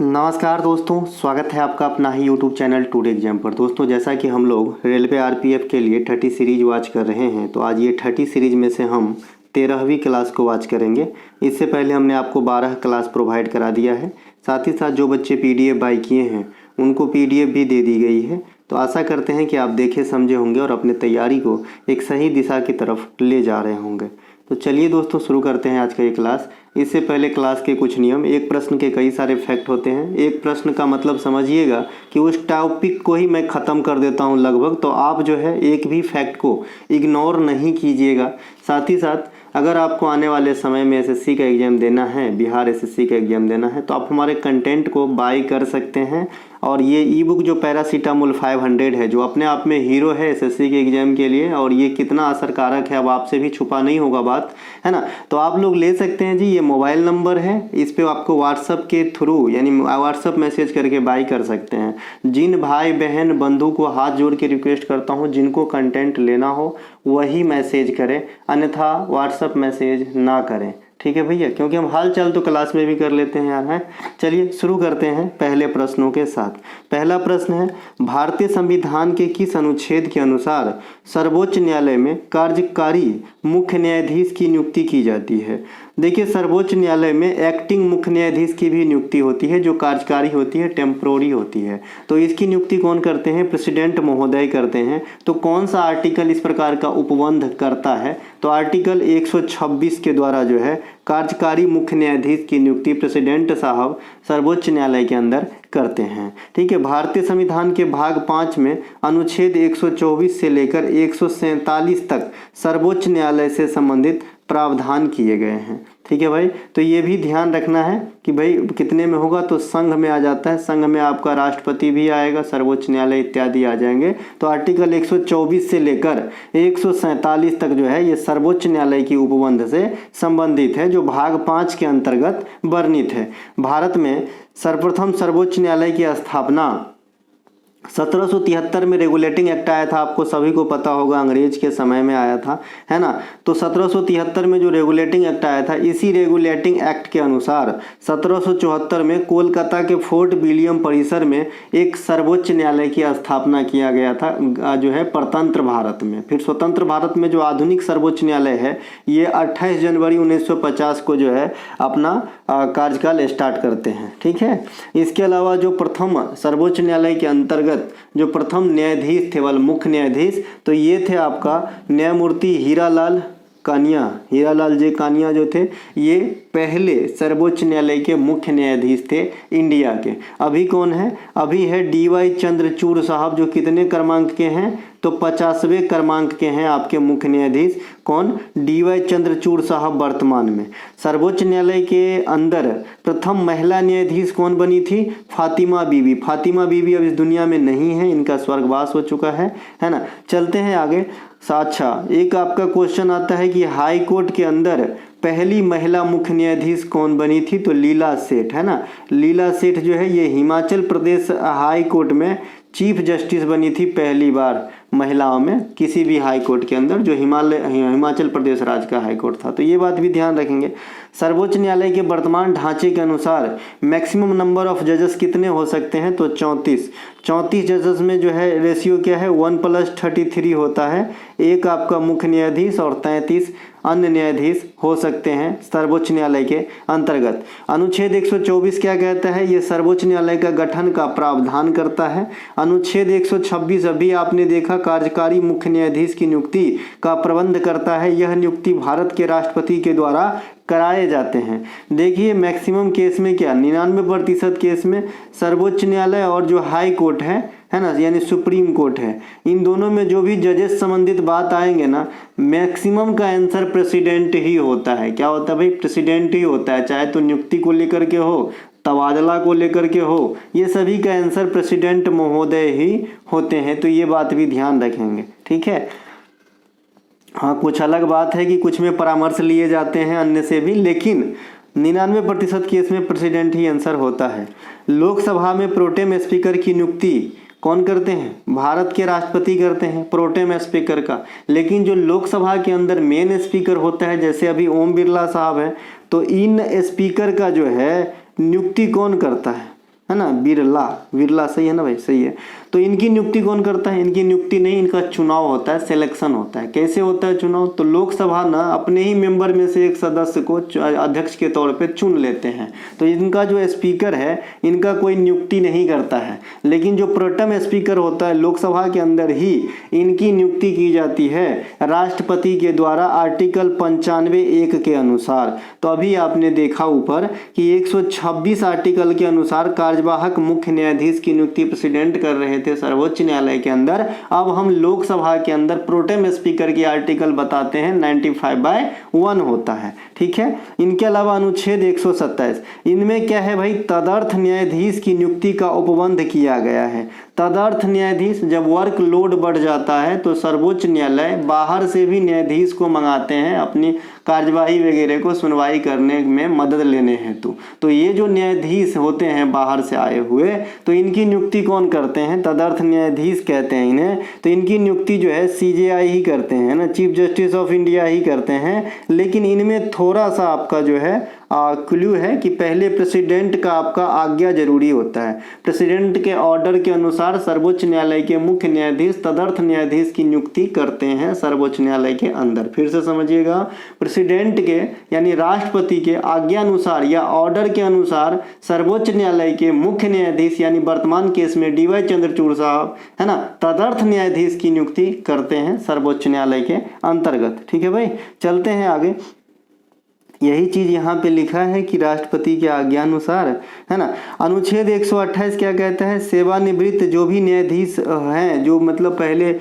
नमस्कार दोस्तों, स्वागत है आपका अपना ही यूट्यूब चैनल टुडे एग्जाम पर। दोस्तों, जैसा कि हम लोग रेलवे आरपीएफ के लिए 30 सीरीज वॉच कर रहे हैं, तो आज ये 30 सीरीज में से हम 13वीं क्लास को वॉच करेंगे। इससे पहले हमने आपको 12 क्लास प्रोवाइड करा दिया है। साथ ही साथ जो बच्चे पीडीएफ बाय किए हैं उनको पीडीएफ भी दे दी गई है। तो आशा करते हैं कि आप देखे समझे होंगे और अपने तैयारी को एक सही दिशा की तरफ ले जा रहे होंगे। तो चलिए दोस्तों, शुरू करते हैं आज का ये क्लास। इससे पहले क्लास के कुछ नियम। एक प्रश्न के कई सारे फैक्ट होते हैं। एक प्रश्न का मतलब समझिएगा कि उस टॉपिक को ही मैं ख़त्म कर देता हूं लगभग, तो आप जो है एक भी फैक्ट को इग्नोर नहीं कीजिएगा। साथ ही साथ अगर आपको आने वाले समय में एसएससी का एग्ज़ाम देना है, बिहार एसएससी का एग्ज़ाम देना है, तो आप हमारे कंटेंट को बाय कर सकते हैं। और ये ई बुक जो पैरासीटामोल 500 है, जो अपने आप में हीरो है एसएससी के एग्ज़ाम के लिए, और ये कितना असरकारक है अब आपसे भी छुपा नहीं होगा बात, है ना। तो आप लोग ले सकते हैं जी। ये मोबाइल नंबर है, इस पे आपको व्हाट्सअप के थ्रू यानी व्हाट्सअप मैसेज करके बाय कर सकते हैं। जिन भाई बहन बंधु को हाथ जोड़ के रिक्वेस्ट करता हूँ, जिनको कंटेंट लेना हो वही मैसेज करें, अन्यथा व्हाट्सअप मैसेज ना करें। ठीक है भैया, क्योंकि हम हाल चाल तो क्लास में भी कर लेते हैं यार, हैं। चलिए शुरू करते हैं पहले प्रश्नों के साथ। पहला प्रश्न है, भारतीय संविधान के किस अनुच्छेद के अनुसार सर्वोच्च न्यायालय में कार्यकारी मुख्य न्यायाधीश की नियुक्ति की जाती है। देखिए, सर्वोच्च न्यायालय में एक्टिंग मुख्य न्यायाधीश की भी नियुक्ति होती है, जो कार्यकारी होती है, टेम्पोररी होती है। तो इसकी नियुक्ति कौन करते हैं? प्रेसिडेंट महोदय करते हैं। तो कौन सा आर्टिकल इस प्रकार का उपबंध करता है? तो आर्टिकल 126 के द्वारा जो है कार्यकारी मुख्य न्यायाधीश की नियुक्ति प्रेसिडेंट साहब सर्वोच्च न्यायालय के अंदर करते हैं। ठीक है। भारतीय संविधान के भाग 5 में अनुच्छेद 124 से लेकर 147 तक सर्वोच्च न्यायालय से संबंधित प्रावधान किए गए हैं। ठीक है भाई, तो ये भी ध्यान रखना है कि भाई कितने में होगा, तो संघ में आ जाता है। संघ में आपका राष्ट्रपति भी आएगा, सर्वोच्च न्यायालय इत्यादि आ जाएंगे। तो आर्टिकल 124 से लेकर 147 तक जो है ये सर्वोच्च न्यायालय की उपबंध से संबंधित है, जो भाग 5 के अंतर्गत वर्णित है। भारत में सर्वप्रथम सर्वोच्च न्यायालय की स्थापना 1773 में रेगुलेटिंग एक्ट आया था, आपको सभी को पता होगा, अंग्रेज के समय में आया था, है ना। तो 1773 में जो रेगुलेटिंग एक्ट आया था, इसी रेगुलेटिंग एक्ट के अनुसार 1774 में कोलकाता के फोर्ट विलियम परिसर में एक सर्वोच्च न्यायालय की स्थापना किया गया था, जो है परतंत्र भारत में। फिर स्वतंत्र भारत में जो आधुनिक सर्वोच्च न्यायालय है, ये 28 जनवरी 1950 को जो है अपना कार्यकाल स्टार्ट करते हैं। ठीक है। इसके अलावा जो प्रथम सर्वोच्च न्यायालय के अंतर्गत जो प्रथम न्यायाधीश थे, वाल मुख्य न्यायाधीश, तो ये थे आपका न्यायमूर्ति हीरालाल कानिया। हीरालाल जे कानिया जो थे, ये पहले सर्वोच्च न्यायालय के मुख्य न्यायाधीश थे इंडिया के। अभी कौन है? अभी है डीवाई चंद्रचूड़ साहब, जो कितने क्रमांक के हैं? तो 50वें क्रमांक के हैं आपके मुख्य न्यायाधीश। कौन? डीवाई चंद्रचूड़ साहब वर्तमान में। सर्वोच्च न्यायालय के अंदर प्रथम महिला न्यायाधीश कौन बनी थी? फातिमा बीबी। फातिमा बीबी अब इस दुनिया में नहीं है, इनका स्वर्गवास हो चुका है ना। चलते हैं आगे। अच्छा, एक आपका क्वेश्चन आता है कि हाई कोर्ट के अंदर पहली महिला मुख्य न्यायाधीश कौन बनी थी? तो लीला सेठ, है ना। लीला सेठ जो है ये हिमाचल प्रदेश हाई कोर्ट में चीफ जस्टिस बनी थी पहली बार महिलाओं में, किसी भी हाई कोर्ट के अंदर, जो हिमाचल प्रदेश राज्य का हाई कोर्ट था। तो ये बात भी ध्यान रखेंगे। सर्वोच्च न्यायालय के वर्तमान ढांचे के अनुसार मैक्सिमम नंबर ऑफ जजेस कितने हो सकते हैं? तो 34 जजेस में जो है रेशियो क्या है? 1+33 होता है। एक आपका मुख्य न्यायाधीश और 33 अन्य न्यायाधीश हो सकते हैं सर्वोच्च न्यायालय के अंतर्गत। अनुच्छेद 124 क्या कहता है? ये सर्वोच्च न्यायालय का गठन का प्रावधान करता है। अनुच्छेद 126 अभी आपने देखा, कार्यकारी मुख्य न्यायाधीश की नियुक्ति का प्रबंध करता है। यह नियुक्ति भारत के राष्ट्रपति के द्वारा कराए जाते हैं। देखिए, मैक्सिमम केस में क्या, 99% केस में सर्वोच्च न्यायालय और जो हाई कोर्ट है ना, यानी सुप्रीम कोर्ट है, इन दोनों में जो भी जजेस संबंधित बात आएंगे ना, मैक्सिमम का आंसर प्रेसिडेंट ही होता है। क्या होता है भाई? प्रेसिडेंट ही होता है। चाहे तो नियुक्ति को लेकर के हो, तबादला को लेकर के हो, ये सभी का आंसर प्रेसिडेंट महोदय ही होते हैं। तो ये बात भी ध्यान रखेंगे। ठीक है। हाँ, कुछ अलग बात है कि कुछ में परामर्श लिए जाते हैं अन्य से भी, लेकिन 99% केस में प्रेसिडेंट ही आंसर होता है। लोकसभा में प्रोटेम स्पीकर की नियुक्ति कौन करते हैं? भारत के राष्ट्रपति करते हैं प्रोटेम स्पीकर का। लेकिन जो लोकसभा के अंदर मेन स्पीकर होता है, जैसे अभी ओम बिरला साहब हैं, तो इन स्पीकर का जो है नियुक्ति कौन करता है? है ना, बिरला, बिरला सही है ना भाई, सही है। तो इनकी नियुक्ति कौन करता है? इनकी नियुक्ति नहीं, इनका चुनाव होता है, सिलेक्शन होता है। कैसे होता है चुनाव? तो लोकसभा ना अपने ही मेंबर में से एक सदस्य को अध्यक्ष के तौर पे चुन लेते हैं। तो इनका जो स्पीकर है, इनका कोई नियुक्ति नहीं करता है, लेकिन जो प्रोटेम स्पीकर होता है लोकसभा के अंदर ही इनकी नियुक्ति की जाती है राष्ट्रपति के द्वारा आर्टिकल 95(1) के अनुसार। तो अभी आपने देखा ऊपर कि 126 आर्टिकल के अनुसार कार्यवाहक मुख्य न्यायाधीश की नियुक्ति प्रेसिडेंट कर रहे थे सर्वोच्च न्यायालय के अंदर। अब हम लोकसभा के अंदर प्रोटेम स्पीकर की आर्टिकल बताते हैं 95(1) होता है, ठीक है। इनके अलावा अनुच्छेद 127, इनमें क्या है भाई? तदर्थ न्यायाधीश की नियुक्ति का उपबंध किया गया है। तदर्थ न्यायाधीश, जब वर्क लोड बढ़ जाता है तो सर्वोच्च न्यायालय बाहर से भी न्यायाधीश को मंगाते हैं अपनी कार्यवाही वगैरह को सुनवाई करने में मदद लेने हेतु। तो ये जो न्यायाधीश होते हैं बाहर से आए हुए, तो इनकी नियुक्ति कौन करते हैं? तदर्थ न्यायाधीश कहते हैं इन्हें। तो इनकी नियुक्ति जो है CJI ही करते हैं ना, चीफ जस्टिस ऑफ इंडिया ही करते हैं। लेकिन इनमें थोड़ा सा आपका जो है क्लू है कि पहले प्रेसिडेंट का आपका आज्ञा जरूरी होता है। प्रेसिडेंट के ऑर्डर के अनुसार सर्वोच्च न्यायालय के मुख्य न्यायाधीश तदर्थ न्यायाधीश की नियुक्ति करते हैं सर्वोच्च न्यायालय के अंदर। फिर से समझिएगा, प्रेसिडेंट के यानी राष्ट्रपति के आज्ञा अनुसार या ऑर्डर के अनुसार सर्वोच्च न्यायालय के मुख्य न्यायाधीश यानी वर्तमान केस में DY चंद्रचूड़ साहब, है ना, तदर्थ न्यायाधीश की नियुक्ति करते हैं सर्वोच्च न्यायालय के अंतर्गत। ठीक है भाई, चलते हैं आगे। यही चीज यहाँ पे लिखा है कि राष्ट्रपति के आज्ञानुसार, है ना। अनुच्छेद 128 क्या कहता है? सेवानिवृत्त जो भी न्यायाधीश हैं, जो मतलब पहले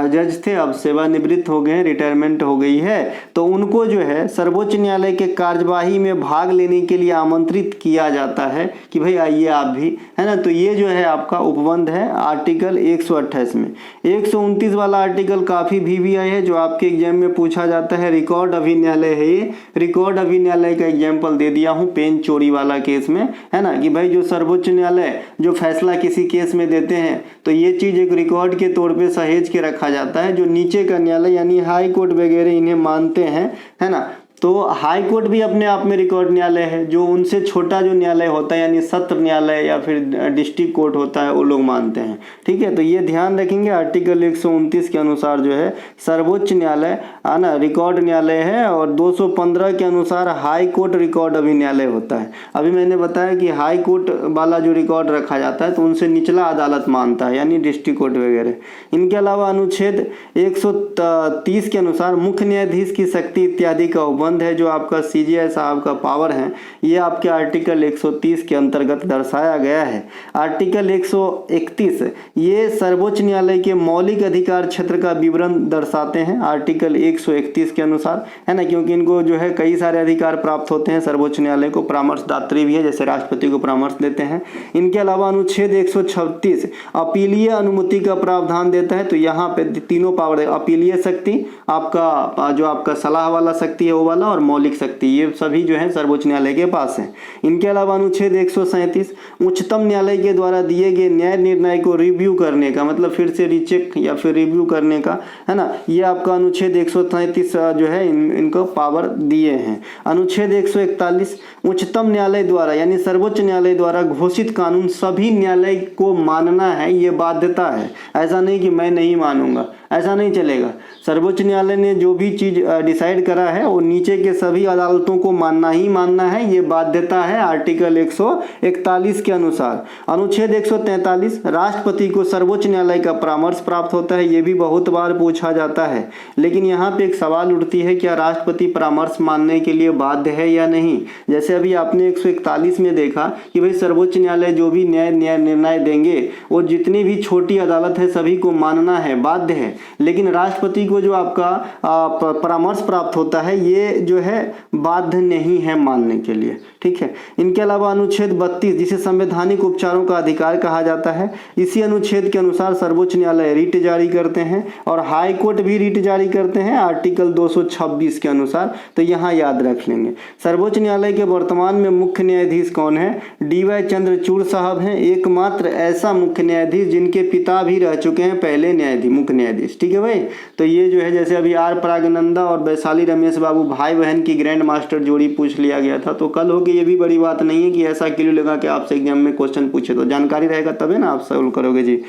जज थे, अब सेवानिवृत्त हो गए, रिटायरमेंट हो गई है, तो उनको जो है सर्वोच्च न्यायालय के कार्यवाही में भाग लेने के लिए आमंत्रित किया जाता है कि भाई आइए आप भी, है ना। तो ये जो है आपका उपबंध है आर्टिकल 128 में। 129 वाला आर्टिकल काफी VVI है, जो आपके एग्जाम में पूछा जाता है। रिकॉर्ड अभिन्यायालय है ये, रिकॉर्ड न्यायालय का एग्जाम्पल दे दिया हूं पेन चोरी वाला केस में, है ना, कि भाई जो सर्वोच्च न्यायालय जो फैसला किसी केस में देते हैं तो ये चीज एक रिकॉर्ड के तौर पे सहेज के रखा जाता है। जो नीचे का न्यायालय यानी हाई कोर्ट वगैरह इन्हें मानते हैं, है ना। तो हाई कोर्ट भी अपने आप में रिकॉर्ड न्यायालय है। जो उनसे छोटा जो न्यायालय होता है यानी सत्र न्यायालय या फिर डिस्ट्रिक्ट कोर्ट होता है, वो लोग मानते हैं। ठीक है, तो ये ध्यान रखेंगे आर्टिकल 129 के अनुसार जो है सर्वोच्च न्यायालय है ना रिकॉर्ड न्यायालय है, और 215 के अनुसार हाई कोर्ट रिकॉर्ड अभिन्यायालय होता है। अभी मैंने बताया कि हाई कोर्ट वाला जो रिकॉर्ड रखा जाता है तो उनसे निचला अदालत मानता है यानी डिस्ट्रिक्ट कोर्ट वगैरह। इनके अलावा अनुच्छेद 130 के अनुसार मुख्य न्यायाधीश की शक्ति इत्यादि का उपबंध है। जो आपका CJI साहब का पावर है ये आपके आर्टिकल 130 के अंतर्गत दर्शाया गया है। आर्टिकल 131 ये सर्वोच्च न्यायालय के मौलिक अधिकार क्षेत्र का विवरण दर्शाते हैं आर्टिकल 131 के अनुसार, है ना, क्योंकि इनको जो है कई सारे अधिकार प्राप्त होते हैं। सर्वोच्च न्यायालय को परामर्शदात्री भी है, जैसे राष्ट्रपति को परामर्श देते हैं। इनके अलावा अनुच्छेद 136 अपीलीय अनुमति का प्रावधान देता है। तो यहाँ पे तीनों पावर है, अपीलीय शक्ति, आपका जो आपका सलाह वाला शक्ति है वो वाला, और मौलिक शक्ति, ये सभी जो है सर्वोच्च न्यायालय के पास है। इनके अलावा अनुच्छेद 137 उच्चतम न्यायालय के द्वारा दिए गए न्याय निर्णय को रिव्यू करने का, मतलब फिर से रीचेक या फिर रिव्यू करने का, है ना, ये आपका अनुच्छेद 137 जो है इनको पावर दिए हैं। अनुच्छेद 141 उच्चतम न्यायालय द्वारा यानी सर्वोच्च न्यायालय द्वारा घोषित कानून सभी न्यायालय को मानना है, ये बाध्यता है। ऐसा नहीं कि मैं नहीं मानूंगा, ऐसा नहीं चलेगा। सर्वोच्च न्यायालय ने जो भी चीज डिसाइड करा है वो नीचे के सभी अदालतों को मानना ही मानना है, ये बाध्यता है आर्टिकल 141 के अनुसार। अनुच्छेद 143 राष्ट्रपति को सर्वोच्च न्यायालय का परामर्श प्राप्त होता है, ये भी बहुत बार पूछा जाता है। लेकिन यहाँ पे एक सवाल उठती है, क्या राष्ट्रपति परामर्श मानने के लिए बाध्य है या नहीं। जैसे अभी आपने 141 में देखा कि भाई सर्वोच्च न्यायालय जो भी न्याय निर्णय देंगे वो जितनी भी छोटी अदालत है सभी को मानना है, बाध्य है। लेकिन राष्ट्रपति को जो आपका परामर्श प्राप्त होता है ये जो है बाध्य नहीं है मानने के लिए। ठीक है, इनके अलावा अनुच्छेद 32 जिसे संवैधानिक उपचारों का अधिकार कहा जाता है, इसी अनुच्छेद के अनुसार सर्वोच्च न्यायालय रिट जारी करते हैं और हाई कोर्ट भी रिट जारी करते हैं आर्टिकल 226 के अनुसार। तो यहाँ याद रख लेंगे। सर्वोच्च न्यायालय के वर्तमान में मुख्य न्यायाधीश कौन है? DY चंद्रचूड़ साहब हैं, एकमात्र ऐसा मुख्य न्यायाधीश जिनके पिता भी रह चुके हैं पहले मुख्य न्यायाधीश। ठीक है भाई, तो ये जो है जैसे अभी R परागनंदा और वैशाली रमेश बाबू भाई बहन की ग्रैंड मास्टर जोड़ी पूछ लिया गया था, तो कल हो कि ये भी बड़ी बात नहीं है कि ऐसा किलो लगा के आपसे एग्जाम में क्वेश्चन पूछे, तो जानकारी रहेगा तभी ना आप सॉल्व करोगे जी।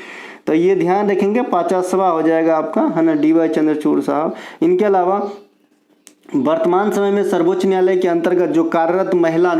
तो ये ध्यान रखेंगे, 50वां हो जाएगा आपका, है ना, डी वाई चंद्रचूड़ साहब। इनके अलावा वर्तमान समय में सर्वोच्च न्यायालय के अंतर्गत जो कार्यरत महिला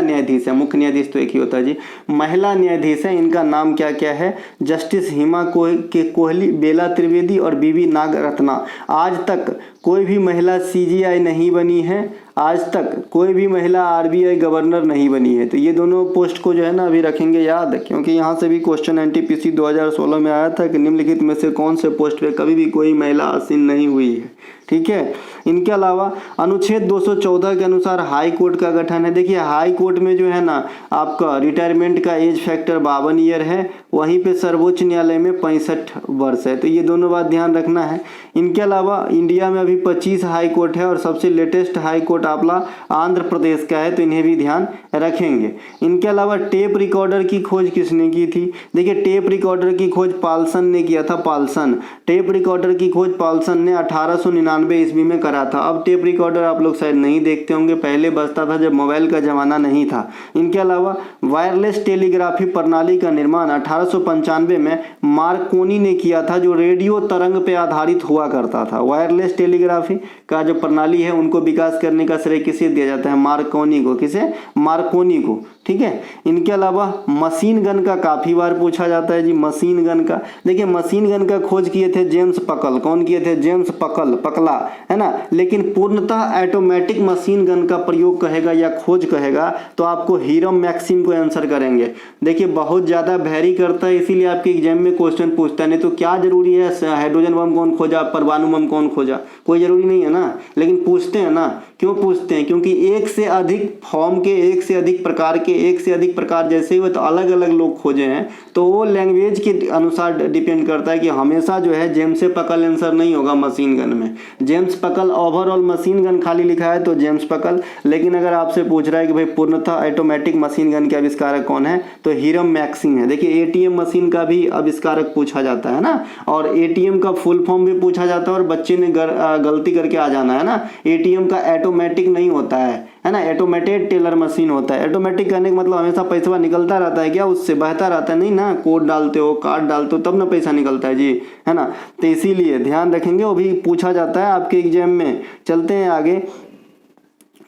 न्यायाधीश है, मुख्य न्यायाधीश तो एक ही होता है जी, महिला न्यायाधीश है, इनका नाम क्या क्या है? जस्टिस हिमा कोहली, बेला त्रिवेदी और बीवी नागरत्ना। आज तक कोई भी महिला सीजीआई नहीं बनी है, आज तक कोई भी महिला आरबीआई गवर्नर नहीं बनी है। तो ये दोनों पोस्ट को जो है ना अभी रखेंगे याद, क्योंकि यहाँ से भी क्वेश्चन एनटीपीसी 2016 में आया था कि निम्नलिखित में से कौन से पोस्ट पे कभी भी कोई महिला आसीन नहीं हुई है। ठीक है। इनके अलावा अनुच्छेद 214 के अनुसार हाई कोर्ट का गठन है। देखिए हाई कोर्ट में जो है ना आपका रिटायरमेंट का एज फैक्टर 52 ईयर है, वहीं पे सर्वोच्च न्यायालय में 65 वर्ष है। तो ये दोनों बात ध्यान रखना है। इनके अलावा इंडिया में अभी 25 हाई कोर्ट है और सबसे लेटेस्ट हाई कोर्ट आपला आंध्र प्रदेश का है, तो इन्हें भी ध्यान रखेंगे। इनके अलावा टेप रिकॉर्डर की खोज किसने की थी? देखिए टेप रिकॉर्डर की खोज पाल्सन ने किया था, पाल्सन। टेप रिकॉर्डर की खोज पाल्सन ने 1899 ईस्वी में करा था। अब टेप रिकॉर्डर आप लोग शायद नहीं देखते होंगे, पहले बजता था जब मोबाइल का जमाना नहीं था। इनके अलावा वायरलेस टेलीग्राफी प्रणाली का निर्माण 1895 में मार्कोनी ने किया था, जो रेडियो तरंग पे आधारित हुआ करता था। वायरलेस टेलीग्राफी का जो प्रणाली है उनको विकास करने का श्रेय किसे दिया जाता है? मार्कोनी को। किसे? मार्कोनी को। ठीक है। इनके अलावा मशीन गन का काफी बार पूछा जाता है जी, मशीन गन का। देखिए मशीन गन का खोज किए थे जेम्स पकल। कौन किए थे? जेम्स पकला, है ना। लेकिन पूर्णतः ऑटोमेटिक मशीन गन का प्रयोग कहेगा या खोज कहेगा तो आपको हीरम मैक्सिम को आंसर करेंगे। देखिए बहुत ज्यादा वैरी करता है, इसीलिए आपके एग्जाम में क्वेश्चन पूछता है। नहीं तो क्या जरूरी है हाइड्रोजन बम कौन खोजा, परमाणु बम कौन खोजा, कोई जरूरी नहीं है ना, लेकिन पूछते हैं ना। क्यों पूछते हैं? क्योंकि एक से अधिक फॉर्म के, एक से अधिक प्रकार के, एक से अधिक प्रकार जैसे हुए तो अलग अलग लोग खोजे हैं, तो वो लैंग्वेज के अनुसार डिपेंड करता है कि हमेशा जो है जेम्स पकल आंसर नहीं होगा मशीन गन में। जेम्स पकल ओवरऑल मशीन गन खाली लिखा है तो जेम्स पकल, लेकिन अगर आपसे पूछ रहा है कि भाई पूर्णतः ऑटोमेटिक मशीन गन के आविष्कारक कौन है तो हीरम मैक्सिम है। देखिए एटीएम मशीन का भी आविष्कारक पूछा जाता है ना, और एटीएम का फुल फॉर्म भी पूछा जाता है और बच्चे ने गलती करके आ जाना है ना। एटीएम का ऑटोमेटिक नहीं होता है ना, ऑटोमेटेड टेलर मशीन होता है। ऑटोमेटिक करने का मतलब हमेशा पैसा निकलता रहता है क्या, उससे बहता रहता है नहीं ना। कोड डालते हो, कार्ड डालते हो तब ना पैसा निकलता है जी, है ना। तो इसीलिए ध्यान रखेंगे, वो भी पूछा जाता है आपके एग्जाम में। चलते हैं आगे।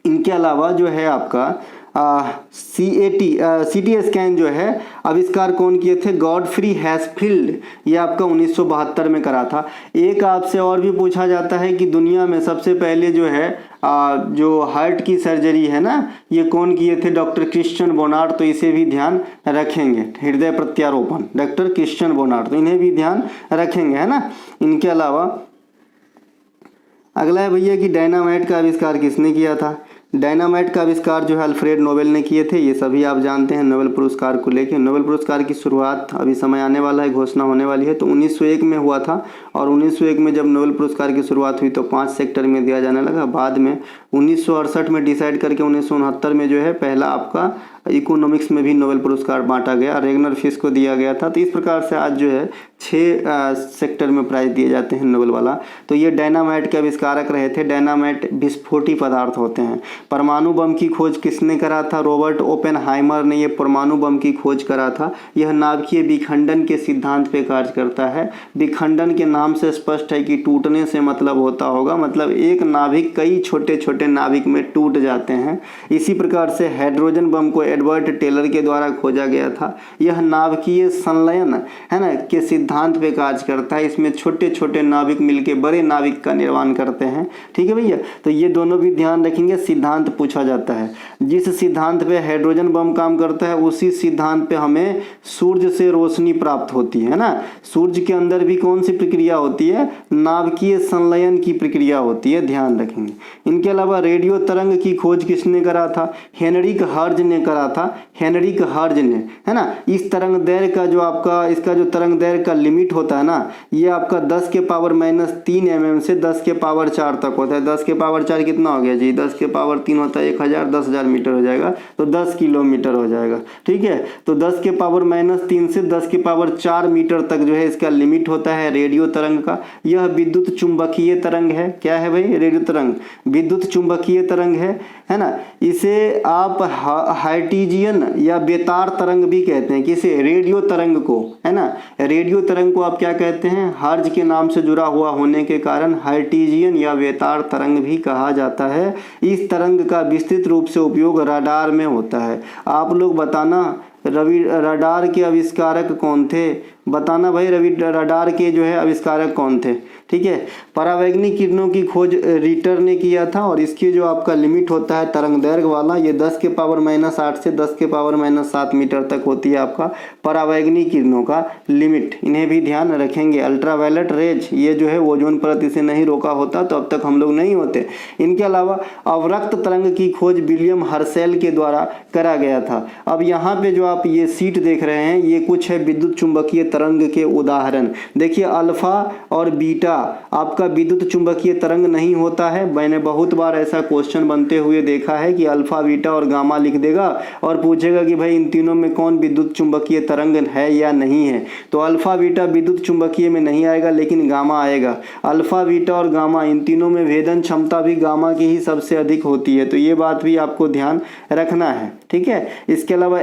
इनके अलावा जो है आपका सीटी स्कैन जो है आविष्कार कौन किए थे? गॉडफ्री हैसफील्ड। ये आपका 1972 में करा था। एक आपसे और भी पूछा जाता है कि दुनिया में सबसे पहले जो है जो हार्ट की सर्जरी है ना, ये कौन किए थे? Doctor Christiaan Barnard. तो इसे भी ध्यान रखेंगे, हृदय प्रत्यारोपण, डॉक्टर क्रिश्चियन बोनार्ड, तो इन्हें भी ध्यान रखेंगे, है ना। इनके अलावा अगला है भैया कि डायनामाइट का आविष्कार किसने किया था? डायनामाइट का आविष्कार जो है अल्फ्रेड नोबेल ने किए थे। ये सभी आप जानते हैं नोबेल पुरस्कार को लेके। नोबेल पुरस्कार की शुरुआत अभी समय आने वाला है, घोषणा होने वाली है, तो 1901 में हुआ था। और 1901 में जब नोबेल पुरस्कार की शुरुआत हुई तो 5 सेक्टर में दिया जाने लगा। बाद में 1968 में डिसाइड करके 1969 में जो है पहला आपका इकोनॉमिक्स में भी नोबेल पुरस्कार बांटा गया, रेगनर फिश को दिया गया था। तो इस प्रकार से आज जो है 6 सेक्टर में प्राइज दिए जाते हैं नोबेल वाला। तो ये डायनामाइट के आविष्कारक रहे थे। डायनामाइट विस्फोटी पदार्थ होते हैं। परमाणु बम की खोज किसने करा था? रॉबर्ट ओपेनहाइमर ने ये परमाणु बम की खोज करा था। यह नाभिकीय विखंडन के सिद्धांत पे कार्य करता है। विखंडन के नाम से स्पष्ट है कि टूटने से मतलब होता होगा, मतलब एक नाभिक कई छोटे छोटे नाभिक में टूट जाते हैं। इसी प्रकार से हाइड्रोजन बम को एडवर्ड टेलर के द्वारा खोजा गया था। यह नाभिकीय संलयन है ना के सिद्धांत पे कार्य करता है। इसमें छोटे छोटे नाभिक मिलके बड़े नाभिक का निर्माण करते हैं। ठीक है भैया, तो ये दोनों भी ध्यान रखेंगे। सिद्धांत पूछा जाता है, जिस सिद्धांत पे हाइड्रोजन बम काम करता है उसी सिद्धांत पे हमें सूर्य से रोशनी प्राप्त होती है ना। सूर्य के अंदर भी कौन सी प्रक्रिया होती है? नाभिकीय संलयन की प्रक्रिया होती है, ध्यान रखेंगे। इनके अलावा रेडियो तरंग की खोज किसने करा था? हेनरिक हर्ज ने करा करा था हेनरिक हर्ज ने, है ना। इस तरंग दैर्घ्य का जो आपका इसका जो तरंग दैर्घ्य का लिमिट होता है ना, ये आपका 10 के पावर -3 mm से 10 के पावर 4 तक होता है। 10 के पावर 4 कितना हो गया जी, 10 के पावर 3 होता है 1000, 10,000 मीटर हो जाएगा, तो 10 किलोमीटर हो जाएगा, ठीक है। तो 10 के पावर -3 से 10 के पावर 4 मीटर तक जो है इसका लिमिट होता है रेडियो तरंग का। यह विद्युत चुंबकीय तरंग है। क्या है भाई, रेडियो तरंग विद्युत चुंबकीय तरंग है ना। इसे आप हार्टिजियन या बेतार तरंग भी कहते हैं। किसे, रेडियो तरंग को, है ना। रेडियो तरंग को आप क्या कहते हैं, हर्ज के नाम से जुड़ा हुआ होने के कारण हार्टिजियन या बेतार तरंग भी कहा जाता है। इस तरंग का विस्तृत रूप से उपयोग रडार में होता है। आप लोग बताना रडार के आविष्कारक कौन थे, बताना भाई रडार के जो है आविष्कारक कौन थे, ठीक है। परावैंगनिक किरणों की खोज रिटर ने किया था और इसकी जो आपका लिमिट होता है तरंग दैर्घ्य वाला, ये 10 के पावर -8 से 10 के पावर -7 मीटर तक होती है आपका परावैंगनिक किरणों का लिमिट। इन्हें भी ध्यान रखेंगे। अल्ट्रावायलेट रेज, ये जो है ओजोन परत इसे नहीं रोका होता तो अब तक हम लोग नहीं होते। इनके अलावा अवरक्त तरंग की खोज विलियम हर्शेल के द्वारा करा गया था। अब यहाँ पे जो आप ये सीट देख रहे हैं, ये कुछ है विद्युत चुंबकीय तरंग के उदाहरण। देखिए अल्फा और बीटा आपका विद्युत चुंबकीय तरंग नहीं होता है। मैंने बहुत बार ऐसा क्वेश्चन बनते हुए देखा है कि अल्फा, बीटा और गामा लिख देगा और पूछेगा कि भाई इन तीनों में कौन विद्युत चुंबकीय तरंग है या नहीं है। तो अल्फा बीटा विद्युत चुंबकीय में नहीं आएगा, लेकिन गामा आएगा। अल्फा, बीटा और गामा इन तीनों में भेदन क्षमता भी गामा की ही सबसे अधिक होती है, तो ये बात भी आपको ध्यान रखना है, ठीक है। इसके अलावा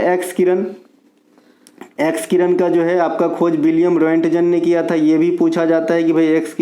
एक्स किरण का जो है आपका खोज विलियम रोएंटजन ने किया था। ये भी पूछा जाता है कि भाई एक्स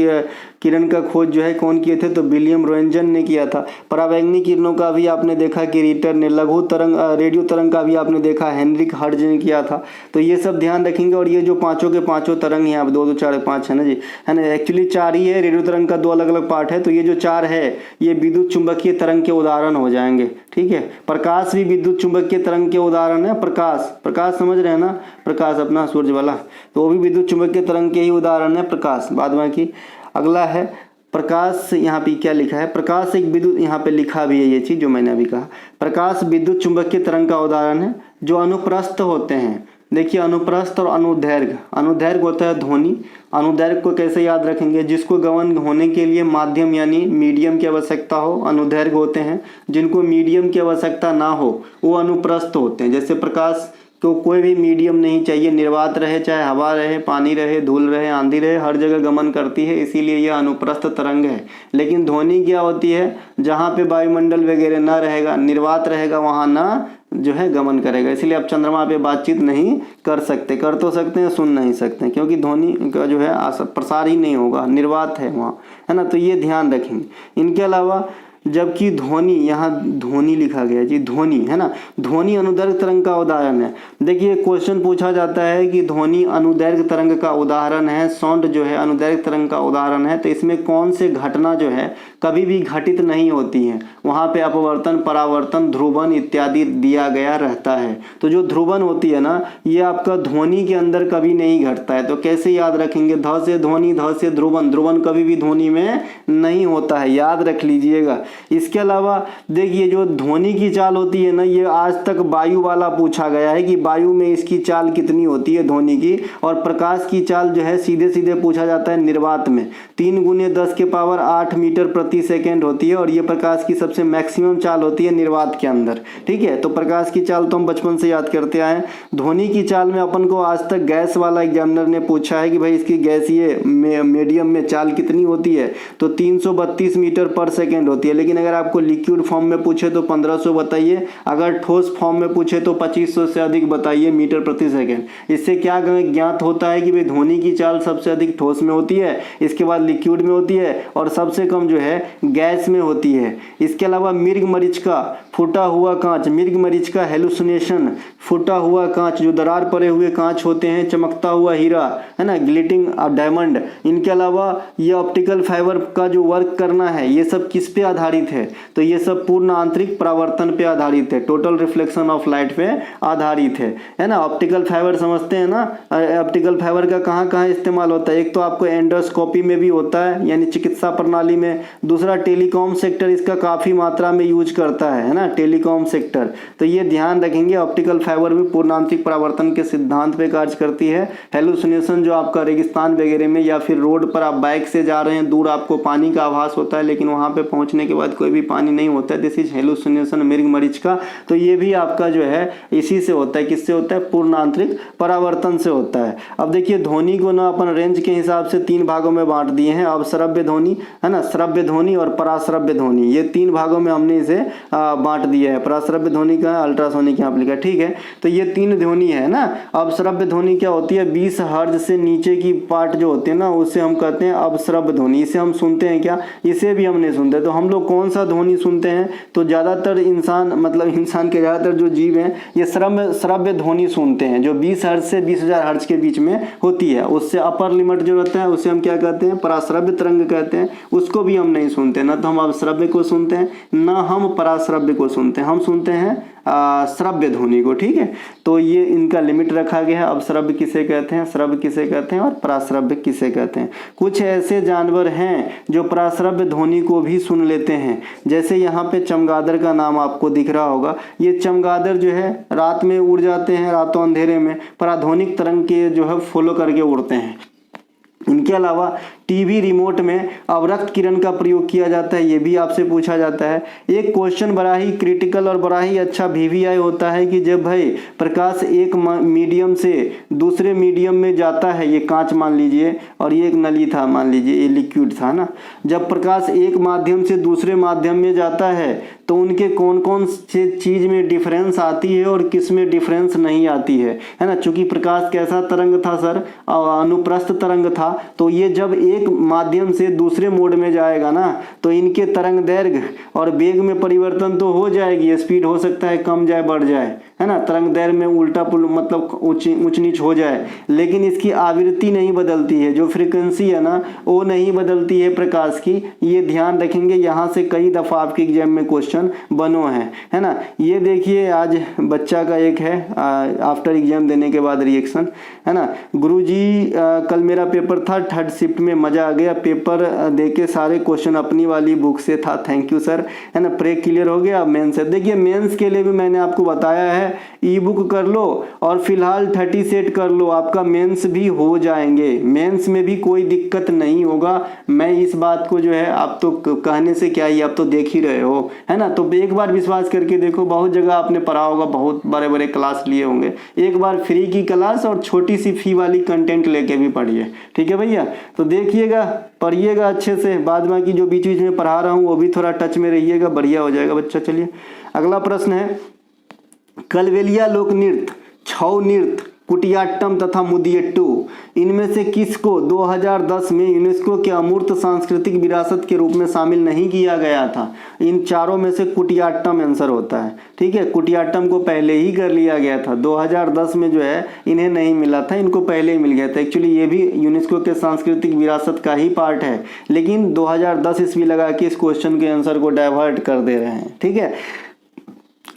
किरण का खोज जो है कौन किए थे, तो विलियम रोएंटजन ने किया था। परावैंगनिक किरणों का भी आपने देखा कि रिटर ने, लघु तरंग रेडियो तरंग का भी आपने देखा हेनरिक हर्ज ने किया था। तो ये सब ध्यान रखेंगे। और ये जो पांचों के पांचों तरंग यहाँ 2 2 4 5 है ना जी, है ना। एक्चुअली 4 ही है, रेडियो तरंग का 2 अलग अलग पार्ट है। तो ये जो 4 है ये विद्युत चुंबकीय तरंग के उदाहरण हो जाएंगे, ठीक है। प्रकाश भी विद्युत चुंबकीय तरंग के उदाहरण है। प्रकाश समझ रहे हैं ना, प्रकाश अपना सूर्य वाला, तो वो भी विद्युत चुंबकीय तरंग के ही उदाहरण है प्रकाश। बाद बाकी अगला है प्रकाश। यहाँ पे क्या लिखा है, प्रकाश एक विद्युत, यहाँ पे लिखा भी है ये चीज जो मैंने अभी कहा। प्रकाश विद्युत चुंबकीय तरंग का उदाहरण है जो अनुप्रस्थ होते हैं। देखिए अनुप्रस्थ और अनुदैर्घ्य। अनुदैर्घ्य होता है ध्वनि। अनुदैर्घ्य को कैसे याद रखेंगे, जिसको गमन होने के लिए माध्यम यानी मीडियम की आवश्यकता हो, अनुदैर्घ्य होते हैं। जिनको मीडियम की आवश्यकता ना हो वो अनुप्रस्थ होते हैं। जैसे प्रकाश तो कोई भी मीडियम नहीं चाहिए, निर्वात रहे, चाहे हवा रहे, पानी रहे, धूल रहे, आंधी रहे, हर जगह गमन करती है, इसीलिए यह अनुप्रस्थ तरंग है। लेकिन ध्वनि क्या होती है, जहाँ पे वायुमंडल वगैरह ना रहेगा, निर्वात रहेगा, वहाँ ना जो है गमन करेगा। इसलिए आप चंद्रमा पे बातचीत नहीं कर सकते, कर तो सकते हैं, सुन नहीं सकते, क्योंकि ध्वनि का जो है प्रसार ही नहीं होगा, निर्वात है वहाँ, है ना। तो ये ध्यान रखेंगे। इनके अलावा जबकि ध्वनि, यहाँ ध्वनि लिखा गया जी, ध्वनि, है ना। ध्वनि अनुदैर्घ्य तरंग का उदाहरण है। देखिए क्वेश्चन पूछा जाता है कि ध्वनि अनुदैर्घ्य तरंग का उदाहरण है, साउंड जो है अनुदैर्घ्य तरंग का उदाहरण है, तो इसमें कौन से घटना जो है कभी भी घटित नहीं होती है। वहाँ पे अपवर्तन, परावर्तन, ध्रुवन इत्यादि दिया गया रहता है। तो जो ध्रुवन होती है ना, ये आपका ध्वनि के अंदर कभी नहीं घटता है। तो कैसे याद रखेंगे, ध से ध्वनि, ध से ध्रुवन, ध्रुवन कभी भी ध्वनि में नहीं होता है, याद रख लीजिएगा। इसके अलावा देखिए जो ध्वनि की चाल होती है ना, ये आज तक वायु वाला पूछा गया है कि वायु में इसकी चाल कितनी होती है ध्वनि की। और प्रकाश की चाल जो है सीधे सीधे पूछा जाता है निर्वात में, 3 × 10⁸ मीटर प्रति सेकेंड होती है। और ये प्रकाश की सबसे मैक्सिमम चाल होती है निर्वात के अंदर, ठीक है। तो प्रकाश की चाल तो हम बचपन से याद करते आए हैं। ध्वनि की चाल में अपन को आज तक गैस वाला एग्जामिनर ने पूछा है कि भाई इसकी गैसीय मीडियम में चाल कितनी होती है, तो 332 मीटर पर सेकेंड होती है। लेकिन अगर आपको लिक्विड फॉर्म में पूछे तो 1500 बताइए, अगर ठोस फॉर्म में पूछे तो 2500 से अधिक बताइए मीटर प्रति सेकेंड। इससे क्या ज्ञात होता है कि भाई ध्वनि की चाल सबसे अधिक ठोस में होती है, इसके बाद लिक्विड में होती है और सबसे कम जो है गैस में होती है। इसके अलावा मृग मरीच का फूटा हुआ कांच, मृग मरीच का हेलुसिनेशन, फूटा हुआ कांच, जो दरार पड़े हुए कांच होते हैं, चमकता हुआ हीरा, है ना, ग्लिटिंग डायमंड। इनके अलावा ये ऑप्टिकल फाइबर का जो वर्क करना है, ये सब किस पे आधारित आधारित है। तो ये सब पूर्ण आंतरिक परावर्तन पे आधारित है, टोटल रिफ्लेक्शन ऑफ लाइट पे आधारित है ना। ऑप्टिकल फाइबर समझते हैं ना, ऑप्टिकल फाइबर का कहाँ कहाँ इस्तेमाल होता है। एक तो आपको एंडोस्कोपी में भी होता है यानी चिकित्सा प्रणाली में, दूसरा टेलीकॉम सेक्टर इसका काफ़ी मात्रा में यूज करता है ना, टेलीकॉम सेक्टर। तो ये ध्यान रखेंगे, ऑप्टिकल फाइबर भी पूर्ण आंतरिक परावर्तन के सिद्धांत पे कार्य करती है। हेलुसिनेशन जो आपका रेगिस्तान वगैरह में या फिर रोड पर आप बाइक से जा रहे हैं, दूर आपको पानी का आभास होता है लेकिन वहाँ पे पहुँचने के बाद कोई भी पानी नहीं होता है, दिस इज हेलुसिनेशन मृग मरीज का। तो ये भी आपका जो है इसी से होता है, किससे होता है, पूर्ण आंतरिक परावर्तन से होता है। अब देखिए ध्वनि को ना अपन रेंज के हिसाब से 3 भागों में बांट दिए हैं। अब श्रव्य ध्वनि है ना, श्रव्य ध्वनि और पराश्रव्य ध्वनि, ये 3 भागों में हमने इसे बांट दिया है। पराश्रव्य ध्वनि का अल्ट्रासोनिक यहाँ पे लिखा, ठीक है। तो ये 3 ध्वनि है ना। अब श्रव्य ध्वनि क्या होती है, 20 हर्ट्ज से नीचे की पार्ट जो होते हैं ना उसे हम कहते हैं अपश्रव्य ध्वनि। इसे हम सुनते हैं क्या, इसे भी हम नहीं सुनते। तो हम लोग कौन सा ध्वनि सुनते हैं, तो ज़्यादातर इंसान के ज़्यादातर जो जीव हैं ये श्रव्य ध्वनि सुनते हैं, जो 20 हर्ट्ज से 20,000 हर्ट्ज के बीच में होती है। उससे अपर लिमिट जो रहता है उसे हम क्या कहते हैं, पराश्रव्य तरंग कहते हैं। उसको भी हम नहीं सुनते, ना तो हम अपश्रव्य को सुनते हैं ना हम पराश्रव्य को सुनते हैं, हम सुनते हैं श्रव्य ध्वनि को, ठीक है। तो ये इनका लिमिट रखा गया है। अब श्रव्य किसे कहते हैं, श्रव्य किसे कहते हैं और पराश्रव्य किसे कहते हैं। कुछ ऐसे जानवर हैं जो पराश्रव्य ध्वनि को भी सुन लेते हैं, जैसे यहाँ पे चमगादड़ का नाम आपको दिख रहा होगा। ये चमगादड़ जो है रात में उड़ जाते हैं, रातों अंधेरे में पराध्वनिक तरंग के जो है फॉलो करके उड़ते हैं। इनके अलावा टीवी रिमोट में अवरक्त किरण का प्रयोग किया जाता है, ये भी आपसे पूछा जाता है। एक क्वेश्चन बड़ा ही क्रिटिकल और बड़ा ही अच्छा VVI होता है कि जब भाई प्रकाश एक मीडियम से दूसरे मीडियम में जाता है, ये कांच मान लीजिए और ये एक नली था, मान लीजिए ये लिक्विड था ना। जब प्रकाश एक माध्यम से दूसरे माध्यम में जाता है तो उनके कौन कौन से चीज़ में डिफरेंस आती है और किस में डिफरेंस नहीं आती है ना। चूंकि प्रकाश कैसा तरंग था सर, अनुप्रस्थ तरंग था। तो ये जब एक माध्यम से दूसरे मोड में जाएगा ना तो इनके तरंग दैर्घ्य और वेग में परिवर्तन तो हो जाएगी, स्पीड हो सकता है कम जाए बढ़ जाए, है ना, तरंग दैर्घ्य में उल्टा पुल मतलब ऊंच नीच हो जाए, लेकिन इसकी आवृत्ति नहीं बदलती है, जो फ्रीक्वेंसी है ना वो नहीं बदलती है प्रकाश की। ये ध्यान रखेंगे, यहाँ से कई दफ़ा आपके एग्जाम में क्वेश्चन बनो है ना। ये देखिए आज बच्चा का एक है आफ्टर एग्जाम देने के बाद रिएक्शन, है ना। गुरुजी कल मेरा पेपर था 3rd शिफ्ट में, मज़ा आ गया, पेपर देके सारे क्वेश्चन अपनी वाली बुक से था, थैंक यू सर, है ना। प्रे क्लियर हो गया। मेंस है, देखिए मेंस के लिए भी मैंने आपको बताया है, ई बुक कर लो और फिलहाल 30 सेट कर लो, आपका मेंस भी हो जाएंगे, मेंस में भी कोई दिक्कत नहीं होगा। मैं इस बात को जो है आप तो कहने से क्या ही, आप तो देख ही रहे हो, है ना। तो एक बार विश्वास करके देखो, बहुत जगह आपने पढ़ा होगा, बहुत बड़े बड़े क्लास लिए होंगे, एक बार फ्री की क्लास और छोटी सी फी वाली कंटेंट लेके भी पढ़िए, ठीक है भैया। तो देखिएगा, पढ़िएगा अच्छे से, बाद में की जो बीच बीच में पढ़ा रहा हूँ वो भी थोड़ा टच में रहिएगा, बढ़िया हो जाएगा बच्चा। चलिए अगला प्रश्न है, कलबेलिया लोक नृत्य, छऊ नृत्य, कुटियाट्टम तथा मुदियट्टू, इनमें से किसको 2010 में यूनेस्को के अमूर्त सांस्कृतिक विरासत के रूप में शामिल नहीं किया गया था। इन चारों में से कुटियाट्टम आंसर होता है, ठीक है। कुटियाट्टम को पहले ही कर लिया गया था, 2010 में जो है इन्हें नहीं मिला था, इनको पहले ही मिल गया था। एक्चुअली ये भी यूनेस्को के सांस्कृतिक विरासत का ही पार्ट है, लेकिन 2010 ईस्वी लगा के इस क्वेश्चन के आंसर को डाइवर्ट कर दे रहे हैं, ठीक है।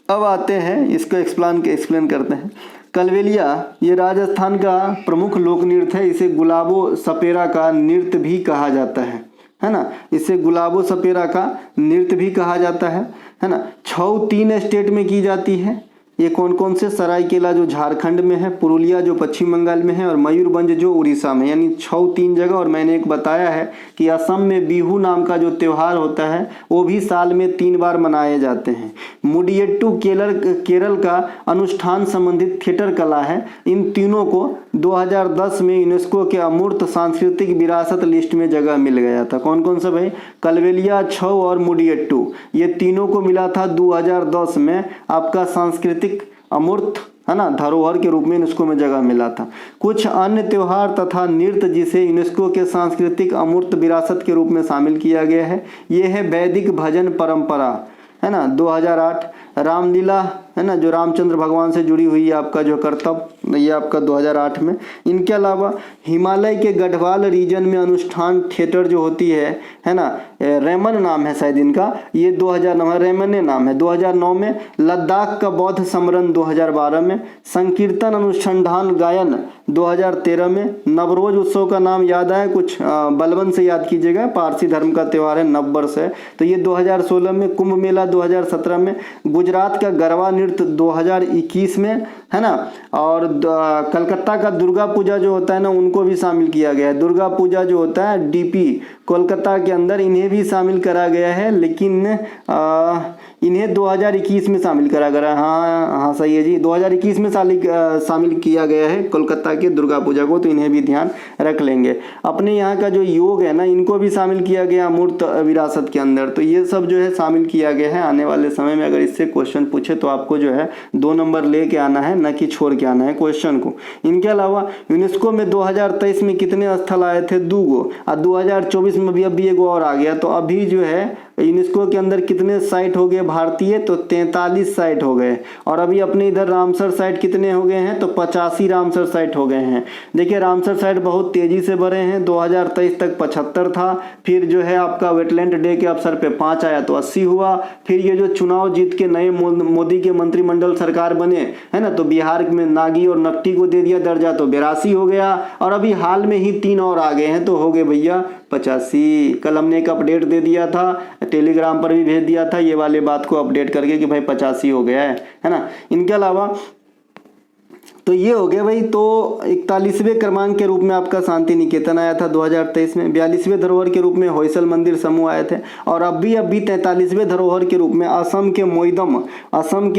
अब आते हैं इसको एक्सप्लेन करते हैं। कलबेलिया ये राजस्थान का प्रमुख लोक नृत्य है, इसे गुलाबो सपेरा का नृत्य भी कहा जाता है ना। इसे गुलाबो सपेरा का नृत्य भी कहा जाता है ना। छऊ 3 स्टेट में की जाती है, ये कौन कौन से, सरायकेला जो झारखंड में है, पुरुलिया जो पश्चिम बंगाल में है और मयूरभंज जो उड़ीसा में, यानी 6-3 जगह। और मैंने एक बताया है कि असम में बिहू नाम का जो त्यौहार होता है वो भी साल में 3 बार मनाए जाते हैं। मुडियट्टू केरल का अनुष्ठान संबंधित थिएटर कला है। इन तीनों को 2010 में यूनेस्को के अमूर्त सांस्कृतिक विरासत लिस्ट में जगह मिल गया था। कौन कौन सा भाई, कलबेलिया, छऊ और मुडियट्टू, ये तीनों को मिला था 2010 में आपका सांस्कृतिक अमूर्त, है ना, धरोहर के रूप में यूनेस्को में जगह मिला था। कुछ अन्य त्योहार तथा नृत्य जिसे यूनेस्को के सांस्कृतिक अमूर्त विरासत के रूप में शामिल किया गया है, ये है वैदिक भजन परंपरा, है ना, 2008। रामलीला, है ना, जो रामचंद्र भगवान से जुड़ी हुई है, आपका जो ये आपका 2008 में। इनके अलावा हिमालय के गढ़वाल रीजन में अनुष्ठान थिएटर जो होती है ना, रेमन नाम है शायद इनका, ये 2009 रेमन नाम है। 2009 में लद्दाख का बौद्ध सम्मेलन 2012 में, संकीर्तन अनुसंधान गायन 2013 में, नवरोज उत्सव का नाम याद आया कुछ, बलबन से याद कीजिएगा, पारसी धर्म का त्यौहार है, नववर्ष है, तो ये 2016 में, कुंभ मेला 2017 में, गुजरात का गरबा नृत्य 2021 में, है ना, और कलकत्ता का दुर्गा पूजा जो होता है ना उनको भी शामिल किया गया है। दुर्गा पूजा जो होता है डीपी कोलकाता के अंदर, इन्हें भी शामिल करा गया है, लेकिन इन्हें 2021 में शामिल करा गया। हाँ सही है जी, 2021 में शामिल किया गया है कोलकाता के दुर्गा पूजा को, तो इन्हें भी ध्यान रख लेंगे। अपने यहाँ का जो योग है ना, इनको भी शामिल किया गया अमूर्त विरासत के अंदर, तो ये सब जो है शामिल किया गया है। आने वाले समय में अगर इससे क्वेश्चन पूछे तो आपको जो है 2 नंबर लेके आना है, न कि छोड़ के आना है क्वेश्चन को। इनके अलावा यूनेस्को में 2023 में कितने स्थल आए थे? 2 गो, और 2024 में भी अभी एगो और आ गया। तो अभी जो है यूनेस्को के अंदर कितने साइट हो गए भारतीय? तो 43 साइट हो गए। और अभी अपने इधर रामसर साइट कितने हो गए हैं? तो 85 रामसर साइट हो गए हैं। देखिए रामसर साइट बहुत तेजी से बढ़े हैं, 2023 तक 75 था, फिर जो है आपका वेटलैंड डे के अवसर पे 5 आया तो 80 हुआ, फिर ये जो चुनाव जीत के नए मोदी के मंत्रिमंडल सरकार बने है ना, तो बिहार में नागी और नकटी को दे दिया दर्जा, तो 82 हो गया, और अभी हाल में ही 3 और आ गए हैं, तो हो गए भैया 85। कल हमने एक अपडेट दे दिया था, टेलीग्राम पर भी भेज दिया था ये वाले बात को अपडेट करके कि भाई 85 हो गया है ना। इनके अलावा तो ये हो गया भाई। तो 41वें क्रमांक के रूप में आपका शांति निकेतन आया था 2023 में, 42वें धरोहर के रूप में होयसल मंदिर समूह आए थे, और अभी 43वें धरोहर के रूप में असम के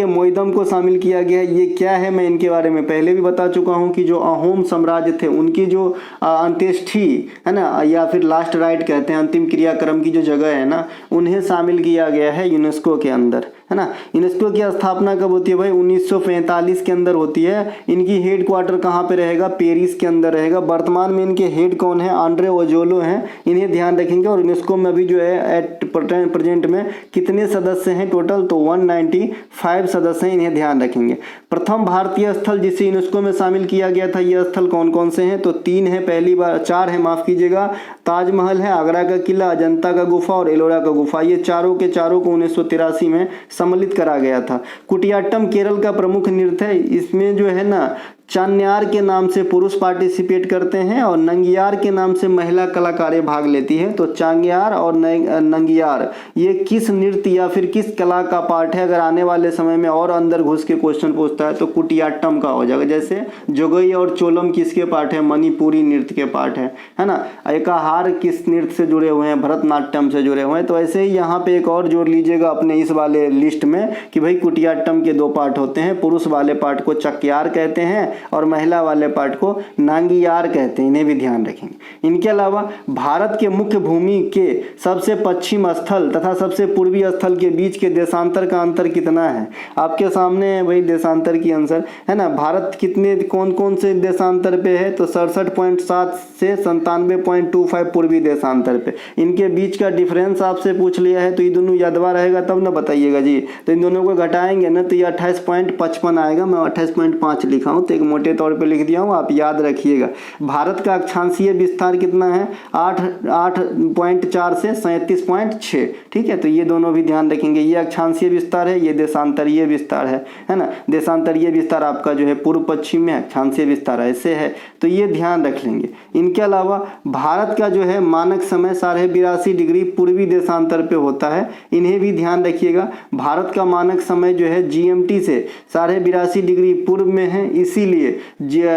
मोइदम को शामिल किया गया है। ये क्या है, मैं इनके बारे में पहले भी बता चुका हूँ कि जो अहोम साम्राज्य थे उनकी जो अंत्येष्टि है ना, या फिर लास्ट राइट कहते हैं, अंतिम क्रियाक्रम की जो जगह है ना, उन्हें शामिल किया गया है यूनेस्को के अंदर, है ना। यूनेस्को की स्थापना कब होती है भाई? 1945 के अंदर होती है। इनकी हेड क्वार्टर कहाँ पे रहेगा? पेरिस के अंदर रहेगा। वर्तमान में इनके हेड कौन है? आंड्रे ओजोलो हैं, इन्हें ध्यान रखेंगे। और यूनेस्को में अभी जो है एट प्रेजेंट में कितने सदस्य हैं टोटल? तो 195 सदस्य हैं, इन्हें ध्यान रखेंगे। प्रथम भारतीय स्थल जिसे यूनेस्को में शामिल किया गया था, ये स्थल कौन कौन से हैं? तो 3 है, पहली बार 4 है, माफ कीजिएगा, ताजमहल है, आगरा का किला, अजंता का गुफा और एलोरा का गुफा। ये चारों के चारों को 1983 में सम्मिलित करा गया था। कुटियाट्टम केरल का प्रमुख नृत्य है। इसमें जो है ना चान्यार के नाम से पुरुष पार्टिसिपेट करते हैं और नंगियार के नाम से महिला कलाकारें भाग लेती हैं। तो चांग्यार और नंगियार ये किस नृत्य या फिर किस कला का पार्ट है? अगर आने वाले समय में और अंदर घुस के क्वेश्चन पूछता है तो कुटियाट्टम का हो जाएगा। जैसे जोगई और चोलम किसके पार्ट है? मणिपुरी नृत्य के पार्ट है ना। एकाहार किस नृत्य से जुड़े हुए हैं? भरतनाट्यम से जुड़े हुए हैं। तो ऐसे ही यहाँ पे एक और जोड़ लीजिएगा अपने इस वाले लिस्ट में कि भाई कुटियाट्टम के 2 पार्ट होते हैं, पुरुष वाले पार्ट को चक्यार कहते हैं और महिला वाले पार्ट को नांगियार कहते हैं, इन्हें भी ध्यान रखेंगे। इनके अलावा भारत के मुख्य भूमि के सबसे पश्चिम स्थल तथा सबसे पूर्वी स्थल के बीच के देशांतर का अंतर कितना है? आपके सामने है भाई देशांतर की आंसर, है ना। भारत कितने कौन कौन से देशांतर पे है? तो 67.7 से 97.25 पूर्वी देशांतर पे। इनके बीच का डिफरेंस आपसे पूछ लिया है, तो ये दोनों यादवा रहेगा तब ना बताइएगा जी। तो इन दोनों को घटाएंगे ना तो ये 28.55 आएगा। मैं 28.5 लिखा हूँ, तो एक मोटे तौर पे लिख दिया हूँ, आप याद रखिएगा। भारत का अक्षांशीय विस्तार कितना है? 8.4 से 37.6, ठीक है। तो ये दोनों भी ध्यान रखेंगे, ये अक्षांशीय विस्तार है, ये देशांतरीय विस्तार है ना। देशांतरीय विस्तार आपका जो है पूर्व पश्चिम में, अक्षांशीय विस्तार ऐसे है, तो ये ध्यान रख लेंगे। इनके अलावा भारत का जो है मानक समय 82.5 डिग्री पूर्वी देशांतर पे होता है, इन्हें भी ध्यान रखिएगा। भारत का मानक समय जो है GMT से 82.5 डिग्री पूर्व में है, इसीलिए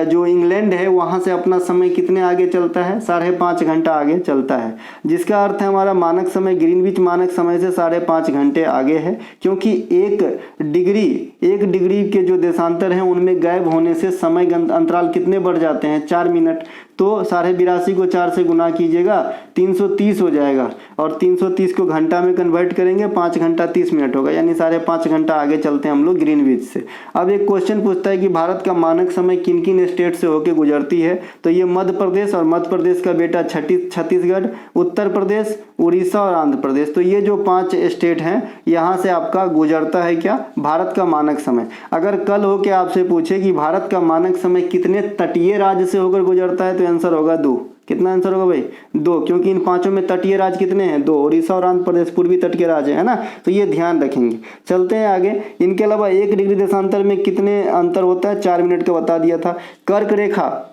जो इंग्लैंड है वहां से अपना समय कितने आगे चलता है? 5.5 घंटा आगे चलता है, जिसका अर्थ है हमारा मानक समय ग्रीनविच मानक समय से 5.5 घंटे आगे है। क्योंकि 1 डिग्री के जो देशांतर हैं उनमें गायब होने से समय अंतराल कितने बढ़ जाते हैं? 4 मिनट। तो 82.5 को 4 से गुना कीजिएगा, 330 हो जाएगा, और 330 को घंटा में कन्वर्ट करेंगे, 5 घंटा 30 मिनट होगा, यानी 5.5 घंटा आगे चलते हैं हम लोग ग्रीनविच से। अब एक क्वेश्चन पूछता है कि भारत का मानक समय किन किन स्टेट से होकर गुजरती है? तो ये मध्य प्रदेश और मध्य प्रदेश का बेटा छत्तीसगढ़, उत्तर प्रदेश, उड़ीसा और आंध्र प्रदेश। तो ये जो 5 स्टेट हैं यहाँ से आपका गुजरता है क्या? भारत का मानक मानक समय। अगर कल हो के आपसे पूछे कि भारत का मानक समय कितने तटीय राज्य से होकर गुजरता है, तो आंसर होगा 2। कितना आंसर होगा भाई? 2, क्योंकि इन पांचों में तटीय राज्य कितने हैं? 2। उड़ीसा और आंध्र प्रदेश पूर्वी तट के राज्य है ना, तो ये ध्यान रखेंगे। चलते हैं आगे। इनके अलावा 1 डिग्री देशांतर में कितने अंतर होता है? 4 मिनट का बता दिया था। कर्क रेखा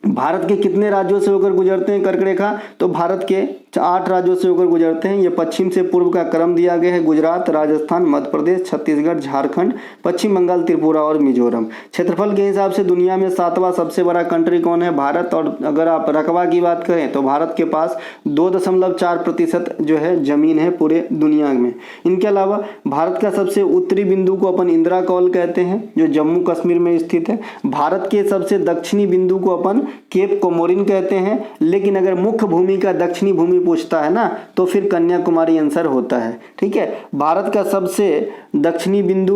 भारत के कितने राज्यों से होकर गुजरते हैं? कर्क रेखा तो भारत के 8 राज्यों से होकर गुजरते हैं। ये पश्चिम से पूर्व का क्रम दिया गया है। गुजरात, राजस्थान, मध्य प्रदेश, छत्तीसगढ़, झारखंड, पश्चिम बंगाल, त्रिपुरा और मिजोरम। क्षेत्रफल के हिसाब से दुनिया में 7वां सबसे बड़ा कंट्री कौन है? भारत। और अगर आप रकबा की बात करें तो भारत के पास 2.4% जो है जमीन है पूरे दुनिया में। इनके अलावा भारत का सबसे उत्तरी बिंदु को अपन इंदिरा कौल कहते हैं, जो जम्मू कश्मीर में स्थित है। भारत के सबसे दक्षिणी बिंदु को अपन केप कोमोरिन कहते हैं। लेकिन अगर मुख्य भूमि का दक्षिणी भूमि पूछता है ना, तो फिर कन्याकुमारी आंसर होता है। ठीक है, भारत का सबसे दक्षिणी बिंदु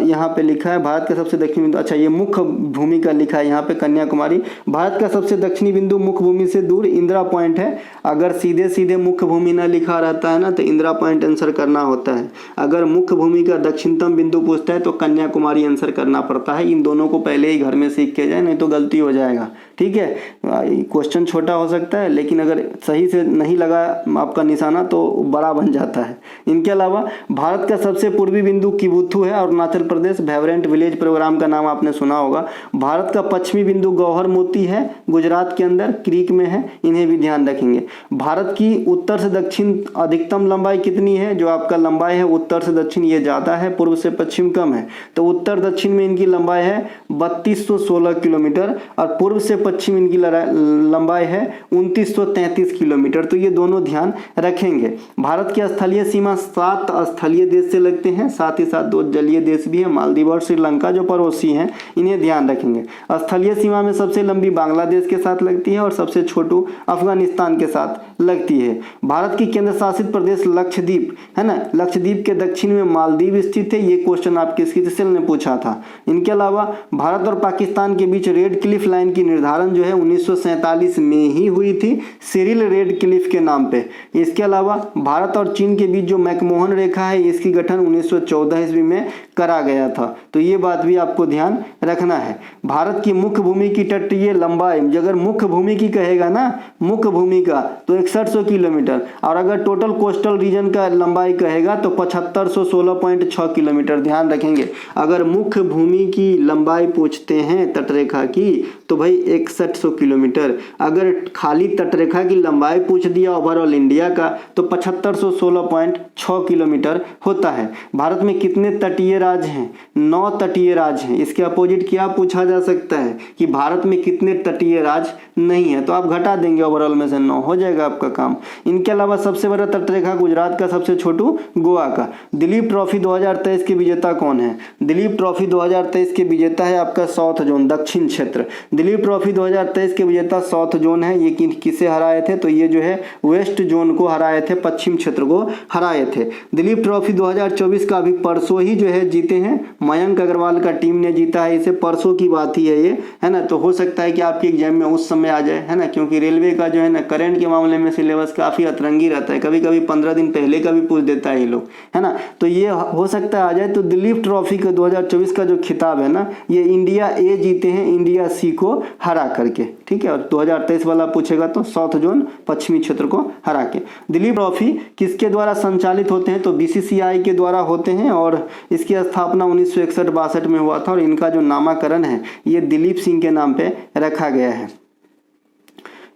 यहाँ पे लिखा है, भारत का सबसे दक्षिणी बिंदु, अच्छा ये मुख्य भूमि का लिखा है यहाँ पे कन्याकुमारी। भारत का सबसे दक्षिणी बिंदु मुख्य भूमि से दूर इंदिरा पॉइंट है। अगर सीधे सीधे मुख्य भूमि ना लिखा रहता है ना, तो इंदिरा पॉइंट आंसर करना होता है। अगर मुख्य भूमि का दक्षिणतम बिंदु पूछता है तो कन्याकुमारी आंसर करना पड़ता है। इन दोनों को पहले ही घर में सीख के जाए, नहीं तो गलती हो जाएगा। ठीक है, क्वेश्चन छोटा हो सकता है, लेकिन अगर सही से नहीं लगा आपका निशाना तो बड़ा बन जाता है। इनके अलावा भारत का सबसे पूर्वी बिंदु किबुथु है, Arunachal Pradesh. Vibrant village programme का नाम आपने सुना होगा। भारत का पश्चिमी बिंदु गौहर मोती है, गुजरात के अंदर क्रीक में है। इन्हें भी ध्यान रखेंगे। भारत की उत्तर से दक्षिण अधिकतम लंबाई कितनी है? जो आपका लंबाई है उत्तर से दक्षिण ये ज़्यादा है, पूर्व से पश्चिम कम है। तो उत्तर दक्षिण में इनकी लंबाई है 3216 किलोमीटर और पूर्व से पश्चिम इनकी लंबाई है 2933 किलोमीटर। तो ये दोनों ध्यान रखेंगे। भारत की स्थलीय सीमा 7 स्थलीय देश से लगते हैं, साथ ही साथ 2 जलीय देश भी है, मालदीव और श्रीलंका जो पड़ोसी हैं, इन्हें ध्यान रखेंगे। स्थलीय सीमा में सबसे लंबी बांग्लादेश के साथ लगती है और सबसे छोटू अफगानिस्तान के साथ लगती है। भारत की केंद्र शासित प्रदेश लक्षद्वीप है ना, लक्षद्वीप के दक्षिण में मालदीव स्थित है। ये क्वेश्चन आपके स्किल ने पूछा था। इनके अलावा भारत और पाकिस्तान के बीच रेड क्लिफ लाइन की निर्धारण जो है 1947 में ही हुई थी, सिरिल रेड क्लिफ के नाम पे। इसके अलावा भारत और चीन के बीच जो मैकमोहन रेखा है, इसकी गठन 1914 ईस्वी में करा गया था। तो ये बात भी आपको ध्यान रखना है। भारत की मुख्य भूमि की तटीय लंबाई, अगर मुख्य भूमि की कहेगा ना, मुख्य भूमि का तो 6100 किलोमीटर, और अगर टोटल कोस्टल रीजन का लंबाई कहेगा तो 7516.6 किलोमीटर। ध्यान रखेंगे, अगर मुख्य भूमि की लंबाई पूछते हैं तटरेखा की तो भाई 6100 किलोमीटर। अगर खाली तटरेखा की लंबाई पूछ दिया ओवरऑल इंडिया का तो 7516.6 किलोमीटर होता है। भारत में कितने तटीय राज्य हैं? 9 तटीय राज्य हैं। इसके अपोजिट क्या पूछा जा सकता है कि भारत में कितने तटीय राज्य नहीं है, तो आप घटा देंगे ओवरऑल में से 9, हो जाएगा आपका काम। इनके अलावा सबसे बड़ा तटरेखा गुजरात का, सबसे छोटू गोवा का। दिलीप ट्रॉफी 2023 के विजेता कौन है? दिलीप ट्रॉफी 2023 के विजेता है आपका साउथ जोन, दक्षिण क्षेत्र। दिलीप ट्रॉफी 2023 के विजेता साउथ जोन है। ये किसे हराए थे? तो ये जो है वेस्ट जोन को हराए थे, पश्चिम क्षेत्र को हराए थे। दिलीप ट्रॉफी 2024 का अभी परसों ही जो है जीते हैं, मयंक अग्रवाल का टीम ने जीता है इसे। परसों की बात ही है ये, है ना। तो हो सकता है कि आपके एग्जाम में उस समय आ जाए, है ना, क्योंकि रेलवे का जो है ना करंट के मामले में सिलेबस काफ़ी अतरंगी रहता है। कभी कभी 15 दिन पहले का भी पूछ देता है ये लोग, है ना। तो ये हो सकता है आ जाए। तो दिलीप ट्रॉफी का 2024 का जो खिताब है ना, ये इंडिया ए जीते हैं, इंडिया सी को हरा करके। ठीक है, और 2023 वाला पूछेगा तो साउथ जोन, पश्चिमी क्षेत्र को हरा के। दिलीप ट्रॉफी किसके द्वारा संचालित होते हैं? तो BCCI के द्वारा होते हैं और इसकी स्थापना 1961-62 में हुआ था और इनका जो नामकरण है ये दिलीप सिंह के नाम पे रखा गया है।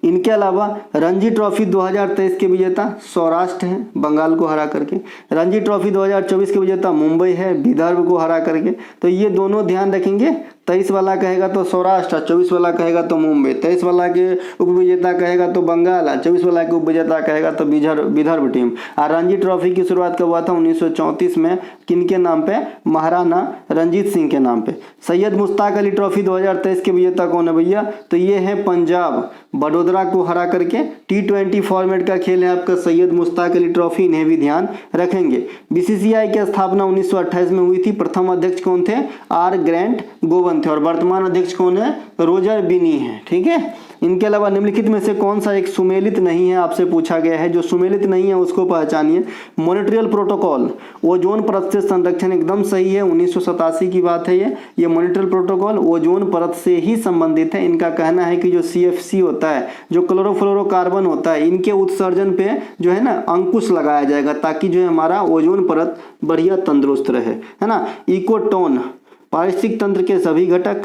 इनके अलावा रणजी ट्रॉफी 2023 के विजेता सौराष्ट्र है, बंगाल को हरा करके। रणजी ट्रॉफी 2024 के विजेता मुंबई है, विदर्भ को हरा करके। तो ये दोनों ध्यान रखेंगे। 23 वाला कहेगा तो सौराष्ट्र, 24 वाला कहेगा तो मुंबई। 23 वाला के उपविजेता कहेगा तो बंगाल, 24 वाला के उपविजेता कहेगा तो विदर्भ टीम। और रणजी ट्रॉफी की शुरुआत कब हुआ था? 1934 में। किनके नाम पे? महाराणा रंजीत सिंह के नाम पे। सैयद मुश्ताक अली ट्रॉफी 2023 के विजेता कौन है भैया? तो ये है पंजाब, बड़ोदरा को हरा करके। T20 फॉर्मेट का खेल है आपका सैयद मुश्ताक अली ट्रॉफी, इन्हें भी ध्यान रखेंगे। BCCI की स्थापना 1928 में हुई थी। प्रथम अध्यक्ष कौन थे? R ग्रैंट गोवन कार्बन थे और वर्तमान अध्यक्ष कौन है? रोजर बिनी है। ठीक है, इनके अलावा निम्नलिखित में से कौन सा एक सुमेलित नहीं है, आपसे पूछा गया है। जो सुमेलित नहीं है उसको पहचानिए। मॉन्ट्रियल प्रोटोकॉल, ओजोन परत से संरक्षण, एकदम सही है, 1987 की बात है ये मॉन्ट्रियल प्रोटोकॉल ओजोन परत से ही संबंधित है। इनका कहना है कि जो CFC होता है, जो क्लोरोफ्लोरोकार्बन होता है, इनके उत्सर्जन पे जो है ना अंकुश लगाया जाएगा, ताकि जो है हमारा ओजोन परत बढ़िया तंदुरुस्त रहे, है ना। इकोटोन, पारिस्थितिक तंत्र के सभी घटक।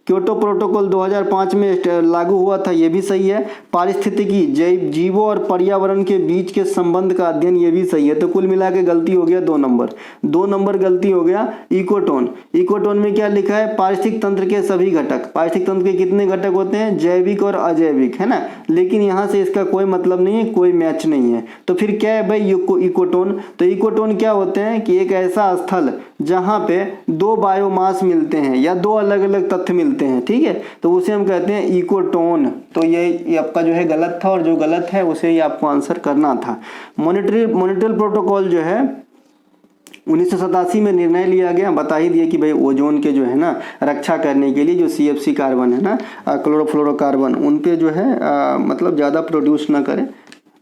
क्योटो प्रोटोकॉल 2005 में लागू हुआ था, ये भी सही है। पारिस्थितिकी, जीवों और पर्यावरण के बीच के संबंध का अध्ययन, ये भी सही है। तो कुल मिला के गलती हो गया 2 नंबर गलती हो गया। इकोटोन में क्या लिखा है? पारिस्थितिक तंत्र के सभी घटक। पारिस्थितिक तंत्र के कितने घटक होते हैं? जैविक और अजैविक, है ना। लेकिन यहाँ से इसका कोई मतलब नहीं है, कोई मैच नहीं है। तो फिर क्या है भाई इकोटोन? तो इकोटोन क्या होते हैं कि एक ऐसा स्थल जहाँ पे 2 बायोमास मिलते हैं या 2 अलग अलग तथ्य मिलते हैं, ठीक है, तो उसे हम कहते हैं इकोटोन। तो ये आपका जो है गलत था, और जो गलत है उसे ही आपको आंसर करना था। मॉन्ट्रियल प्रोटोकॉल जो है 1987 में निर्णय लिया गया, बता ही दिए कि भाई ओजोन के जो है ना रक्षा करने के लिए जो CFC कार्बन है ना, क्लोरोफ्लोरोकार्बन, उन पे जो है मतलब ज़्यादा प्रोड्यूस ना करें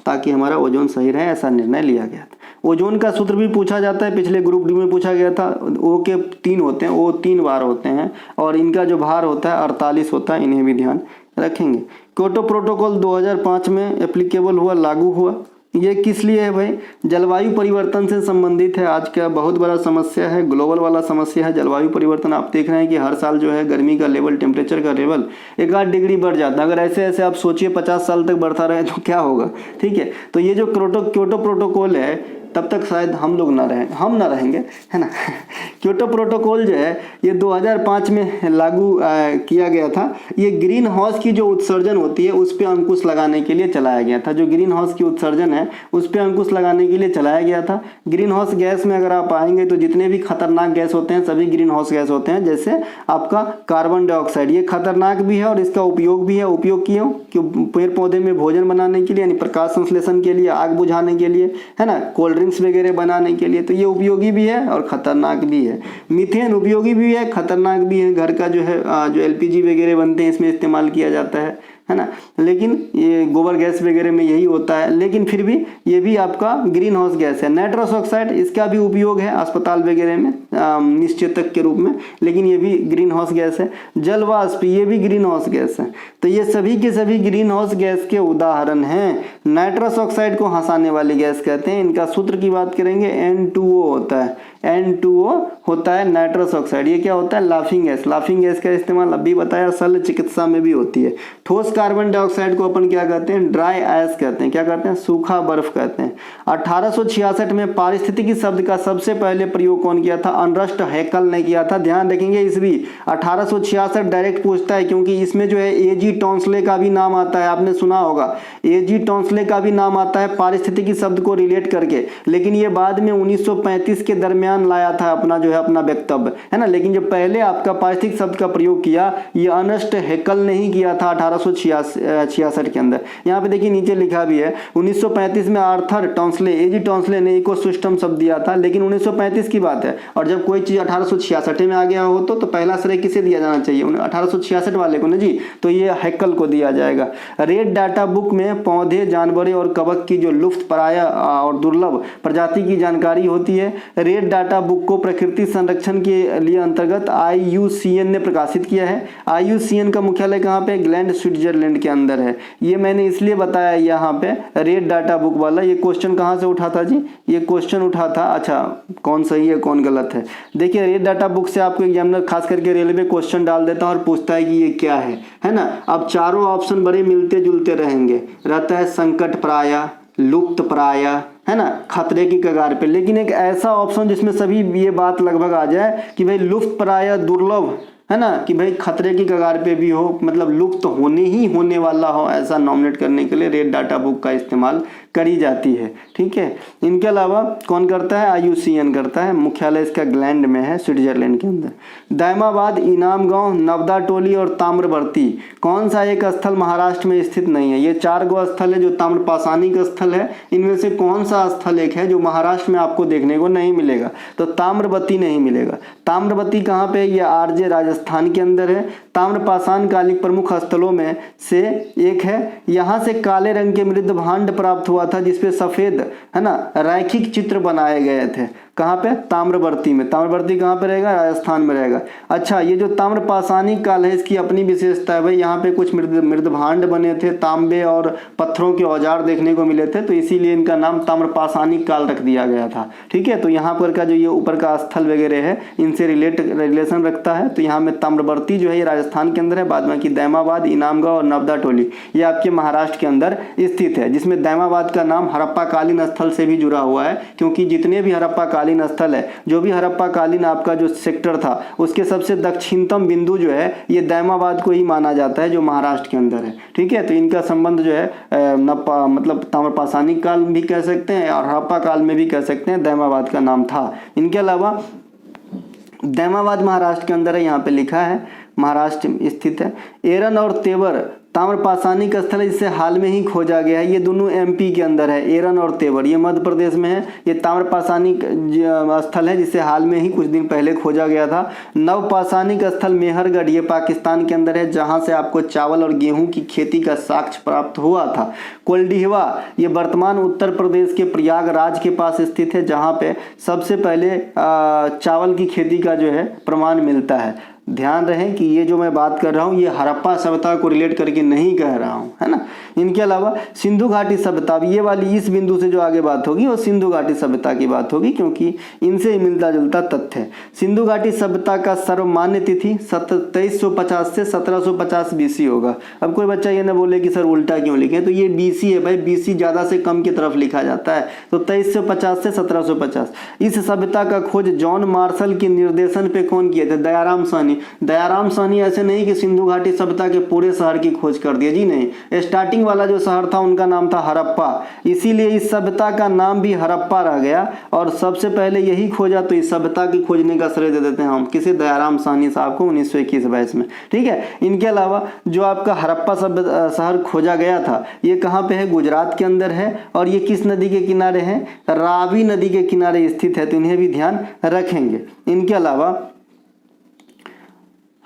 ताकि हमारा ओजोन सही रहे, ऐसा निर्णय लिया गया था। ओजोन का सूत्र भी पूछा जाता है, पिछले ग्रुप डी में पूछा गया था। O के 3 होते हैं, O 3 बार होते हैं, और इनका जो भार होता है 48 होता है, इन्हें भी ध्यान रखेंगे। क्योटो प्रोटोकॉल 2005 में एप्लीकेबल हुआ, लागू हुआ। ये किस लिए है भाई? जलवायु परिवर्तन से संबंधित है। आज का बहुत बड़ा समस्या है, ग्लोबल वाला समस्या है जलवायु परिवर्तन। आप देख रहे हैं कि हर साल जो है गर्मी का लेवल, टेम्परेचर का लेवल 1-8 डिग्री बढ़ जाता है। अगर ऐसे ऐसे आप सोचिए 50 साल तक बढ़ता रहे तो क्या होगा, ठीक है। तो ये जो क्योटो प्रोटोकॉल है, तब तक शायद हम ना रहेंगे, है ना। क्योटो प्रोटोकॉल जो है ये 2005 में लागू किया गया था। ये ग्रीन हाउस की जो उत्सर्जन होती है उस पर अंकुश लगाने के लिए चलाया गया था। जो ग्रीन हाउस की उत्सर्जन है उस पर अंकुश लगाने के लिए चलाया गया था। ग्रीन हाउस गैस में अगर आप आएंगे तो जितने भी खतरनाक गैस होते हैं सभी ग्रीन हाउस गैस होते हैं। जैसे आपका कार्बन डाइऑक्साइड, ये खतरनाक भी है और इसका उपयोग भी है। उपयोग क्यों? पेड़ पौधे में भोजन बनाने के लिए, यानी प्रकाश संश्लेषण के लिए, आग बुझाने के लिए, है ना, कोल्ड ड्रिंक्स वगैरह बनाने के लिए। तो ये उपयोगी भी है और खतरनाक भी है। मीथेन उपयोगी भी है, खतरनाक भी है। घर का जो है जो LPG वगैरह बनते हैं इसमें इस्तेमाल किया जाता है ना। लेकिन ये गोबर गैस वगैरह में यही होता है। लेकिन फिर भी ये भी आपका ग्रीन हाउस गैस है। नाइट्रस ऑक्साइड, इसका भी उपयोग है अस्पताल वगैरह में निश्चेतक के रूप में, लेकिन ये भी ग्रीन हाउस गैस है। जल वाष्प, ये भी ग्रीन हाउस गैस है। तो ये सभी के सभी ग्रीन हाउस गैस के उदाहरण हैं। नाइट्रस ऑक्साइड को हंसाने वाली गैस कहते हैं। इनका सूत्र की बात करेंगे, N2O होता है। N2O होता है नाइट्रस ऑक्साइड। ये क्या होता है? Laughing gas. लाफिंग गैस का इस्तेमाल अभी बताया, शल्य चिकित्सा में भी होती है। ठोस कार्बन डाइऑक्साइड को अपन क्या कहते हैं? ड्राई आइस कहते हैं। क्या कहते हैं? सूखा बर्फ कहते हैं। 1866 में पारिस्थितिकी शब्द का सबसे पहले प्रयोग कौन किया था? अर्नस्ट हैकल ने किया था। ध्यान रखेंगे ईस्वी 1866 डायरेक्ट पूछता है, क्योंकि इसमें जो है A.G. टॉन्सले का भी नाम आता है, आपने सुना होगा। A.G. टॉन्सले का भी नाम आता है पारिस्थितिकी शब्द को रिलेट करके, लेकिन ये बाद में 1935 के दरमियान लाया था अपना जो है अपना वक्तव्य, है ना। लेकिन जो पहले आपका पारिस्थितिक शब्द का प्रयोग किया ये अर्नस्ट हैकल ने ही किया था 1866 के अंदर। यहाँ पे देखिए नीचे लिखा भी है 1935 में आर्थर टॉन्सले, A.G. टॉन्सले ने इकोसिस्टम शब्द दिया था, लेकिन 1935 की बात है। और जब कोई चीज 1866 में आ गया हो तो पहला श्रेय किसे दिया जाना चाहिए? 1866 वाले को ना जी, तो ये हैकल को दिया जाएगा। रेड डाटा बुक में पौधे, जानवरों और कवक की जो लुप्तप्राय और दुर्लभ प्रजाति की जानकारी होती है। रेड डाटा बुक को प्रकृति संरक्षण के लिए अंतर्गत IUCN ने प्रकाशित किया है। IUCN का मुख्यालय कहाँ पे? ग्लैंड, स्विट्जरलैंड के अंदर है। ये मैंने इसलिए बताया यहाँ पे रेड डाटा बुक वाला। ये क्वेश्चन कहाँ से उठा था जी? ये क्वेश्चन उठा था, अच्छा कौन सही है कौन गलत है। देखिए रेड डाटा बुक से आपको एग्जामिनर खास करके रेलवे क्वेश्चन डाल देता है और पूछता है कि ये क्या है ना। अब चारों ऑप्शन बड़े मिलते जुलते रहेंगे। रहता है संकट प्राय, लुप्त प्राय, है ना, खतरे की कगार पे। लेकिन एक ऐसा ऑप्शन जिसमें सभी ये बात लगभग आ जाए कि भाई लुप्त प्राय, दुर्लभ, है ना, कि भाई खतरे की कगार पे भी हो, मतलब लुप्त होने ही होने वाला हो, ऐसा नॉमिनेट करने के लिए रेड डाटा बुक का इस्तेमाल करी जाती है। ठीक है, इनके अलावा कौन करता है, IUCN करता है। मुख्यालय इसका ग्लैंड में है, स्विट्जरलैंड के अंदर। दायमाबाद, इनाम गांव, नवदा टोली और ताम्रवर्ती, कौन सा एक स्थल महाराष्ट्र में स्थित नहीं है? ये 4 गो स्थल है जो ताम्रपाषाणी का स्थल है। इनमें से कौन सा स्थल एक है जो महाराष्ट्र में आपको देखने को नहीं मिलेगा? तो ताम्रवती नहीं मिलेगा। ताम्रवती कहाँ पे? ये RJ राजस्थान के अंदर है। ताम्रपाषाण कालिक प्रमुख स्थलों में से एक है। यहाँ से काले रंग के मृद भांड प्राप्त हुआ था जिसपे सफेद, है ना, रैखिक चित्र बनाए गए थे। कहाँ पे? ताम्रवर्ती में। ताम्रवर्ती कहाँ पे रहेगा? राजस्थान में रहेगा। अच्छा, ये जो ताम्रपाषाणी काल है इसकी अपनी विशेषता है भाई, यहाँ पे कुछ मृद भांड बने थे, तांबे और पत्थरों के औजार देखने को मिले थे, तो इसीलिए इनका नाम ताम्रपाषाणी काल रख दिया गया था। ठीक है, तो यहाँ पर का जो ये ऊपर का स्थल वगैरह है इनसे रिलेशन रखता है। तो यहाँ में ताम्रवर्ती जो है ये राजस्थान के अंदर है, बाद में की दैमाबाद, इनामगांव और नवदा टोली ये आपके महाराष्ट्र के अंदर स्थित है, जिसमें दैमाबाद का नाम हड़प्पा कालीन स्थल से भी जुड़ा हुआ है, क्योंकि जितने भी हड़प्पा कालीन स्थल है, जो भी हड़प्पा कालीन आपका जो सेक्टर था उसके सबसे दक्षिणतम बिंदु जो है ये दैमाबाद को ही माना जाता है, जो महाराष्ट्र के अंदर है। ठीक है, तो इनका संबंध जो है मतलब ताम्रपाषाणी काल भी कह सकते हैं और हड़प्पा काल में भी कह सकते हैं, दैमाबाद का नाम था। इनके अलावा दैमाबाद महाराष्ट्र के अंदर है, यहाँ पे लिखा है महाराष्ट्र में स्थित है। एरन और तेवर ताम्रपाषाणी का स्थल है जिसे हाल में ही खोजा गया है। ये दोनों MP के अंदर है, एरन और तेवर, ये मध्य प्रदेश में है। ये ताम्रपाषाणी स्थल है जिसे हाल में ही कुछ दिन पहले खोजा गया था। नवपाषाणिक स्थल मेहरगढ़, ये पाकिस्तान के अंदर है, जहां से आपको चावल और गेहूं की खेती का साक्ष्य प्राप्त हुआ था। कोल्डिहवा, ये वर्तमान उत्तर प्रदेश के प्रयागराज के पास स्थित है, जहां पे सबसे पहले चावल की खेती का जो है प्रमाण मिलता है। ध्यान रहे कि ये जो मैं बात कर रहा हूँ ये हड़प्पा सभ्यता को रिलेट करके नहीं कह रहा हूँ, है ना। इनके अलावा सिंधु घाटी सभ्यता, ये वाली इस बिंदु से जो आगे बात होगी वो सिंधु घाटी सभ्यता की बात होगी, क्योंकि इनसे ही मिलता जुलता तथ्य है। सिंधु घाटी सभ्यता का सर्वमान्य तिथि 2350 से 1750 BC होगा। अब कोई बच्चा ये ना बोले कि सर उल्टा क्यों लिखे, तो ये BC है भाई, BC ज्यादा से कम की तरफ लिखा जाता है, तो 2350 से 1750। इस सभ्यता का खोज जॉन मार्शल के निर्देशन पे कौन किए थे? दयाराम साहनी। दयाराम साहनी ऐसे नहीं कि सिंधु घाटी सभ्यता के पूरे शहर की खोज कर दिया, जी नहीं। स्टार्टिंग वाला जो शहर था उनका नाम था हड़प्पा, इसीलिए इस सभ्यता का नाम भी हड़प्पा रह गया और सबसे पहले यही खोजा, तो इस सभ्यता की खोजने का श्रेय दे देते हैं हम किसे? दयाराम साहनी साहब को 1921-22 में। ठीक है, इनके अलावा जो आपका हड़प्पा शहर खोजा गया था ये कहाँ पे है? गुजरात के अंदर है और ये किस नदी के किनारे है? रावी नदी के किनारे स्थित है, तो इन्हें भी ध्यान रखेंगे। इनके अलावा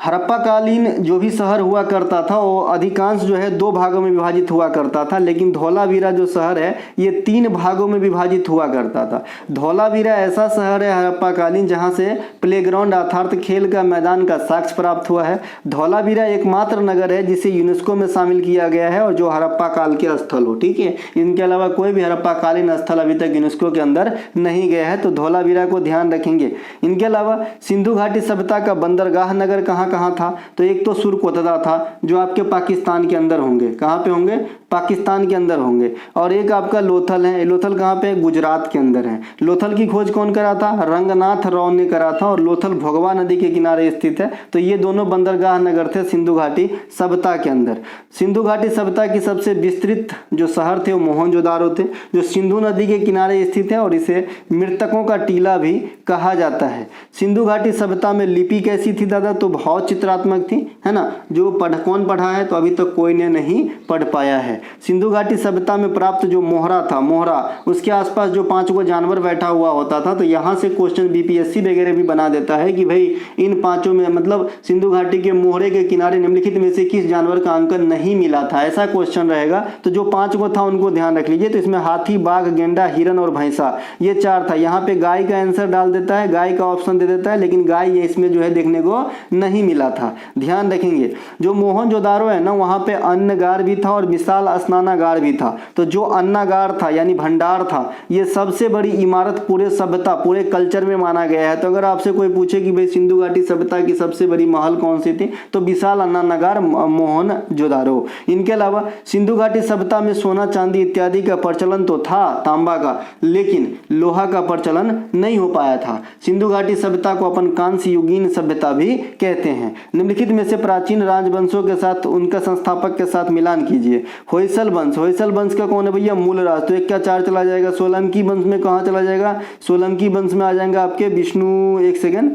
हड़प्पा कालीन जो भी शहर हुआ करता था वो अधिकांश जो है 2 भागों में विभाजित हुआ करता था, लेकिन धौलावीरा जो शहर है ये 3 भागों में विभाजित हुआ करता था। धौलावीरा ऐसा शहर है हड़प्पा कालीन जहां से प्लेग्राउंड अर्थात खेल का मैदान का साक्ष्य प्राप्त हुआ है। धौलावीरा एकमात्र नगर है जिसे यूनेस्को में शामिल किया गया है और जो हड़प्पा काल के स्थल हो। ठीक है, इनके अलावा कोई भी हड़प्पा कालीन स्थल अभी तक यूनेस्को के अंदर नहीं गया है, तो धौलावीरा को ध्यान रखेंगे। इनके अलावा सिंधु घाटी सभ्यता का बंदरगाह नगर कहाँ था? तो एक तो सुरकोतदा था जो आपके पाकिस्तान के अंदर होंगे। कहाँ पे होंगे? पाकिस्तान के अंदर होंगे। और एक आपका लोथल है, लोथल कहाँ पे? गुजरात के अंदर है। लोथल की खोज कौन करा था? रंगनाथ राव ने करा था और लोथल भोगवा नदी के किनारे स्थित है। तो ये दोनों बंदरगाह नगर थे सिंधु घाटी सभ्यता के अंदर। सिंधु घाटी सभ्यता की सबसे विस्तृत जो शहर थे वो मोहनजोदारो थे, जो सिंधु नदी के किनारे स्थित है और इसे मृतकों का टीला भी कहा जाता है। सिंधु घाटी सभ्यता में लिपि कैसी थी दादा? तो बहुत चित्रात्मक थी, है ना। जो कौन पढ़ा है? तो अभी तक कोई ने नहीं पढ़ पाया है। सिंधु घाटी सभ्यता में प्राप्त जो मोहरा था, मोहरा उसके आसपास जो 5 गो जानवर बैठा हुआ होता था, तो यहाँ से क्वेश्चन BPSC वगैरह भी बना देता है कि भाई इन 5 में मतलब सिंधु घाटी के मोहरे के किनारे निम्नलिखित में से किस जानवर का अंकन नहीं मिला था, ऐसा क्वेश्चन रहेगा। तो जो 5 गो था उनको ध्यान रख लीजिए। तो इसमें हाथी, बाघ, गेंडा, हिरन और भैंसा, ये 4 था। यहाँ पे गाय का आंसर डाल देता है, गाय का ऑप्शन दे देता है, लेकिन गाय ये इसमें जो है देखने को नहीं मिला था, ध्यान रखेंगे। जो मोहनजोदारो है ना वहाँ पे अन्नगार भी था और विशाल स्नानागार भी था। तो जो अन्नागार था यानी भंडार था, ये सबसे बड़ी इमारत पूरे सभ्यता पूरे कल्चर में माना गया है। तो अगर आपसे कोई पूछे कि भाई सिंधु घाटी सभ्यता की सबसे बड़ी महल कौन सी थी, तो विशाल अन्नागार मोहनजोदारो। इनके अलावा सिंधु घाटी सभ्यता में सोना, चांदी इत्यादि का प्रचलन तो था, तांबा का, लेकिन लोहा का प्रचलन नहीं हो पाया था। सिंधु घाटी सभ्यता को अपन कांस्य युगीन सभ्यता भी कहते हैं। निम्नलिखित में से प्राचीन राजवंशों के साथ उनका संस्थापक के साथ मिलान कीजिए। होयसल वंश का कौन है भैया? मूलराज। तो 1 का 4 चला जाएगा। सोलंकी वंश में कहाँ चला जाएगा? सोलंकी वंश में आ जाएंगे आपके विष्णु, एक सेकेंड,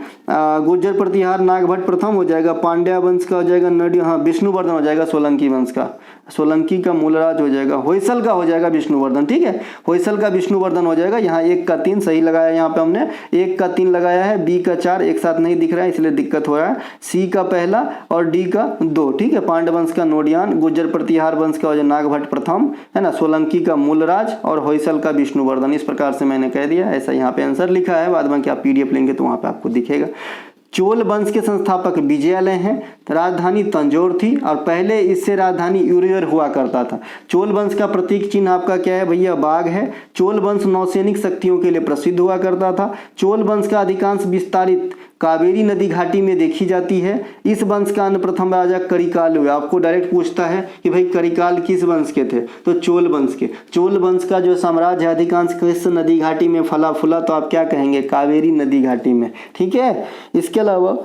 गुर्जर प्रतिहार नागभट्ट प्रथम हो जाएगा। पांड्या वंश का हो जाएगा विष्णुवर्धन हो जाएगा सोलंकी वंश का। सोलंकी का मूलराज हो जाएगा। होयसल का हो जाएगा विष्णुवर्धन। ठीक है, होयसल का विष्णुवर्धन हो जाएगा। यहाँ 1 का 3 सही लगाया, यहाँ पे हमने 1 का 3 लगाया है। बी का 4 एक साथ नहीं दिख रहा है इसलिए दिक्कत हो रहा है। सी का पहला और डी का 2। ठीक है, पांड्य वंश का नोडियान, गुर्जर प्रतिहार वंश का हो जाएगा नागभट्ट प्रथम, है ना, सोलंकी का मूलराज और होयसल का विष्णुवर्धन। इस प्रकार से मैंने कह दिया, ऐसा यहाँ पे आंसर लिखा है। बाद में क्या PDF लेंगे तो वहाँ पे आपको दिखेगा। चोल वंश के संस्थापक विजयालय हैं। राजधानी तंजौर थी और पहले इससे राजधानी यूरियर हुआ करता था। चोल वंश का प्रतीक चिन्ह आपका क्या है भैया? बाघ है। चोल वंश नौसैनिक शक्तियों के लिए प्रसिद्ध हुआ करता था। चोल वंश का अधिकांश विस्तारित कावेरी नदी घाटी में देखी जाती है। इस वंश का अन्य प्रथम राजा करिकाल हुआ। आपको डायरेक्ट पूछता है कि भाई करिकाल किस वंश के थे? तो चोल वंश के। चोल वंश का जो साम्राज्य है अधिकांश किस नदी घाटी में फला फूला? तो आप क्या कहेंगे? कावेरी नदी घाटी में। ठीक है, इसके अलावा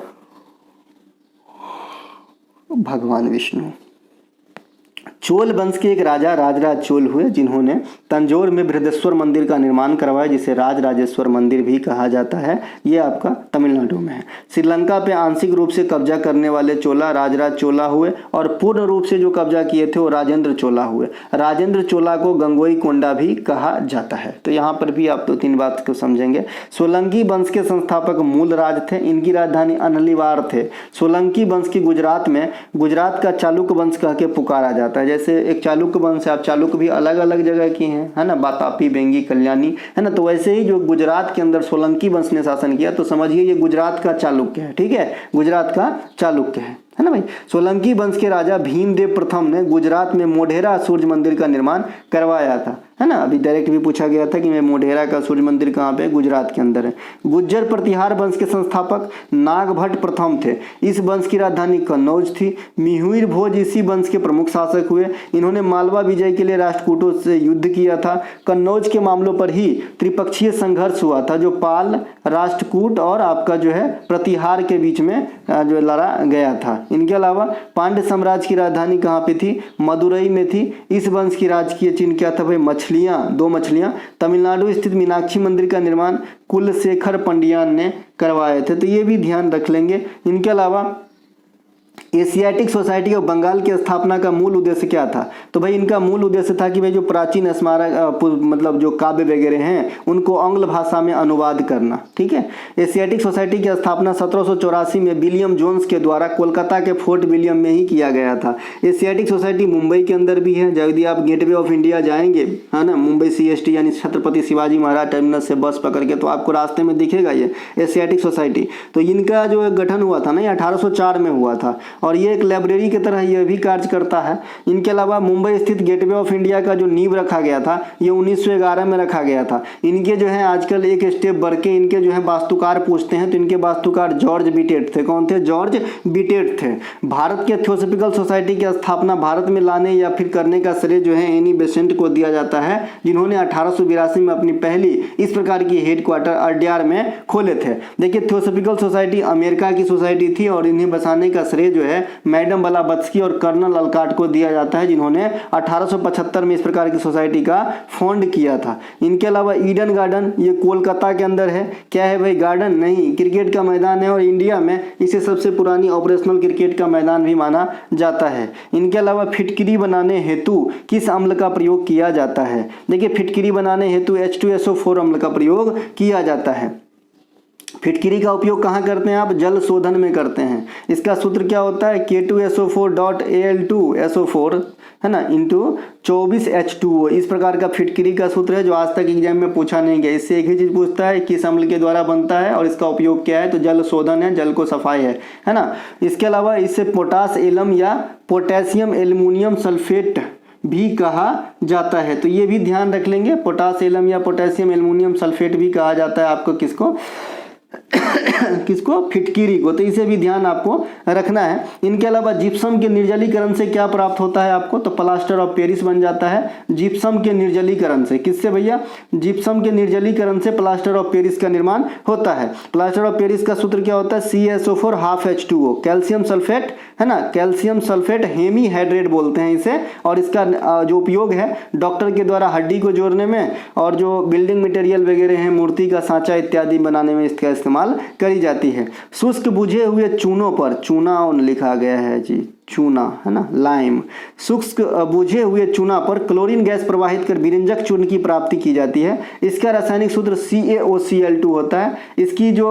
भगवान विष्णु। चोल वंश के एक राजा राजराज चोल हुए जिन्होंने तंजौर में बृहदेश्वर मंदिर का निर्माण करवाया, जिसे राजराजेश्वर मंदिर भी कहा जाता है। ये आपका तमिलनाडु में है। श्रीलंका पे आंशिक रूप से कब्जा करने वाले चोला राजराज चोला हुए और पूर्ण रूप से जो कब्जा किए थे वो राजेंद्र चोला हुए। राजेंद्र चोला को गंगोई कोंडा भी कहा जाता है। तो यहाँ पर भी आप 2-3 बात को समझेंगे। सोलंकी वंश के संस्थापक मूलराज थे। इनकी राजधानी अनलीवार थे। सोलंकी वंश की गुजरात में गुजरात का चालुक्य वंश कह के पुकारा जाता है। जैसे एक चालुक्य वंश है, आप चालुक्य भी अलग अलग जगह की हैं, है ना, बातापी, बेंगी, कल्याणी, है ना। तो वैसे ही जो गुजरात के अंदर सोलंकी वंश ने शासन किया, तो समझिए ये गुजरात का चालुक्य है। ठीक है, गुजरात का चालुक्य है ना भाई। सोलंकी वंश के राजा भीमदेव प्रथम ने गुजरात में मोढेरा सूर्य मंदिर का निर्माण करवाया था, है ना। अभी डायरेक्ट भी पूछा गया था कि मैं मोढेरा का सूर्य मंदिर कहाँ पे? गुजरात के अंदर है। गुज्जर प्रतिहार वंश के संस्थापक नागभट्ट प्रथम थे। इस वंश की राजधानी कन्नौज थी। मिहिर भोज इसी वंश के प्रमुख शासक हुए। इन्होंने मालवा विजय के लिए राष्ट्रकूटों से युद्ध किया था। कन्नौज के मामलों पर ही त्रिपक्षीय संघर्ष हुआ था, जो पाल, राष्ट्रकूट और आपका जो है प्रतिहार के बीच में जो लड़ा गया था। इनके अलावा पांड्य साम्राज्य की राजधानी कहाँ पे थी? मदुरई में थी। इस वंश की राजकीय चिन्ह क्या था भाई? मछलियां, 2 मछलियां। तमिलनाडु स्थित मीनाक्षी मंदिर का निर्माण कुलशेखर पंडियान ने करवाए थे। तो ये भी ध्यान रख लेंगे। इनके अलावा एशियाटिक सोसाइटी ऑफ बंगाल की स्थापना का मूल उद्देश्य क्या था? तो भाई इनका मूल उद्देश्य था कि भाई जो प्राचीन स्मारक मतलब जो काव्य वगैरह हैं उनको आंग्ल भाषा में अनुवाद करना। ठीक है, एशियाटिक सोसाइटी की स्थापना 1784 में विलियम जोन्स के द्वारा कोलकाता के फोर्ट विलियम में ही किया गया था। एशियाटिक सोसाइटी मुंबई के अंदर भी है। यदि आप गेटवे ऑफ इंडिया जाएंगे, है ना, मुंबई CST यानी छत्रपति शिवाजी महाराज टर्मिनस से बस पकड़ के, तो आपको रास्ते में दिखेगा ये एशियाटिक सोसाइटी। तो इनका जो गठन हुआ था ना, ये 1804 में हुआ था और ये एक लाइब्रेरी की तरह ये भी कार्य करता है। इनके अलावा मुंबई स्थित गेटवे ऑफ इंडिया का जो नींव रखा गया था ये 1911 में रखा गया था। इनके जो है आजकल एक स्टेप बढ़ के इनके जो है वास्तुकार पूछते हैं, तो इनके वास्तुकार जॉर्ज बिटेट थे। कौन थे? जॉर्ज बिटेट थे। भारत के थियोसॉफिकल सोसाइटी की स्थापना भारत में लाने या फिर करने का श्रेय जो है एनी बेसेंट को दिया जाता है, जिन्होंने 1882 में अपनी पहली इस प्रकार की हेडक्वार्टर अड्यार में खोले थे। देखिए, थियोसॉफिकल सोसाइटी अमेरिका की सोसाइटी थी और इन्हें बसाने का श्रेय जो है मैडम ब्लावत्स्की और कर्नल अल्काट को दिया जाता है, जिन्होंने 1875 में इस प्रकार की सोसाइटी का फाउंड किया था। इनके अलावा ईडन गार्डन, ये कोलकाता के अंदर है। क्या है भाई? गार्डन नहीं, क्रिकेट का मैदान है और इंडिया में इसे सबसे पुरानी ऑपरेशनल क्रिकेट का मैदान भी माना जाता है। इनके अलावा फिटकिरी बनाने हेतु किस अम्ल का प्रयोग किया जाता है? देखिए, फिटकिरी बनाने हेतु H2SO4 अम्ल का प्रयोग किया जाता है। फिटकिरी का उपयोग कहाँ करते हैं आप? जल शोधन में करते हैं। इसका सूत्र क्या होता है? K2SO4.Al2SO4, है ना, इंटू 24H2O। इस प्रकार का फिटकिरी का सूत्र है जो आज तक एग्जाम में पूछा नहीं गया। इससे एक ही चीज पूछता है, किस अम्ल के द्वारा बनता है और इसका उपयोग क्या है? तो जल शोधन है, जल को सफाई है ना। इसके अलावा इससे पोटास एलम या पोटेशियम एल्युमिनियम सल्फेट भी कहा जाता है। तो ये भी ध्यान रख लेंगे, पोटास एलम या पोटेशियम एल्युमिनियम सल्फेट भी कहा जाता है आपको। किसको? किसको? फिटकिरी को। तो इसे भी ध्यान आपको रखना है। इनके अलावा जिप्सम के निर्जलीकरण से क्या प्राप्त होता है आपको? तो प्लास्टर ऑफ पेरिस बन जाता है जिप्सम के निर्जलीकरण से। किससे भैया? जिप्सम के निर्जलीकरण से प्लास्टर ऑफ पेरिस का निर्माण होता है। प्लास्टर ऑफ पेरिस का सूत्र क्या होता है? CaSO4 ½ H2O, कैल्शियम सल्फेट, है ना, कैल्शियम सल्फेट हेमीहाइड्रेट बोलते हैं इसे। और इसका जो उपयोग है डॉक्टर के द्वारा हड्डी को जोड़ने में और जो बिल्डिंग मटेरियल वगैरह हैं, मूर्ति का सांचा इत्यादि बनाने में इसका इस्तेमाल करी जाती है। शुष्क बुझे हुए चूनों पर, चूना लिखा गया है जी, चूना है ना, लाइम, शुष्क बुझे हुए चूना पर क्लोरीन गैस प्रवाहित कर विरंजक चूर्ण की प्राप्ति की जाती है। इसका रासायनिक सूत्र CaOCl2 होता है। इसकी जो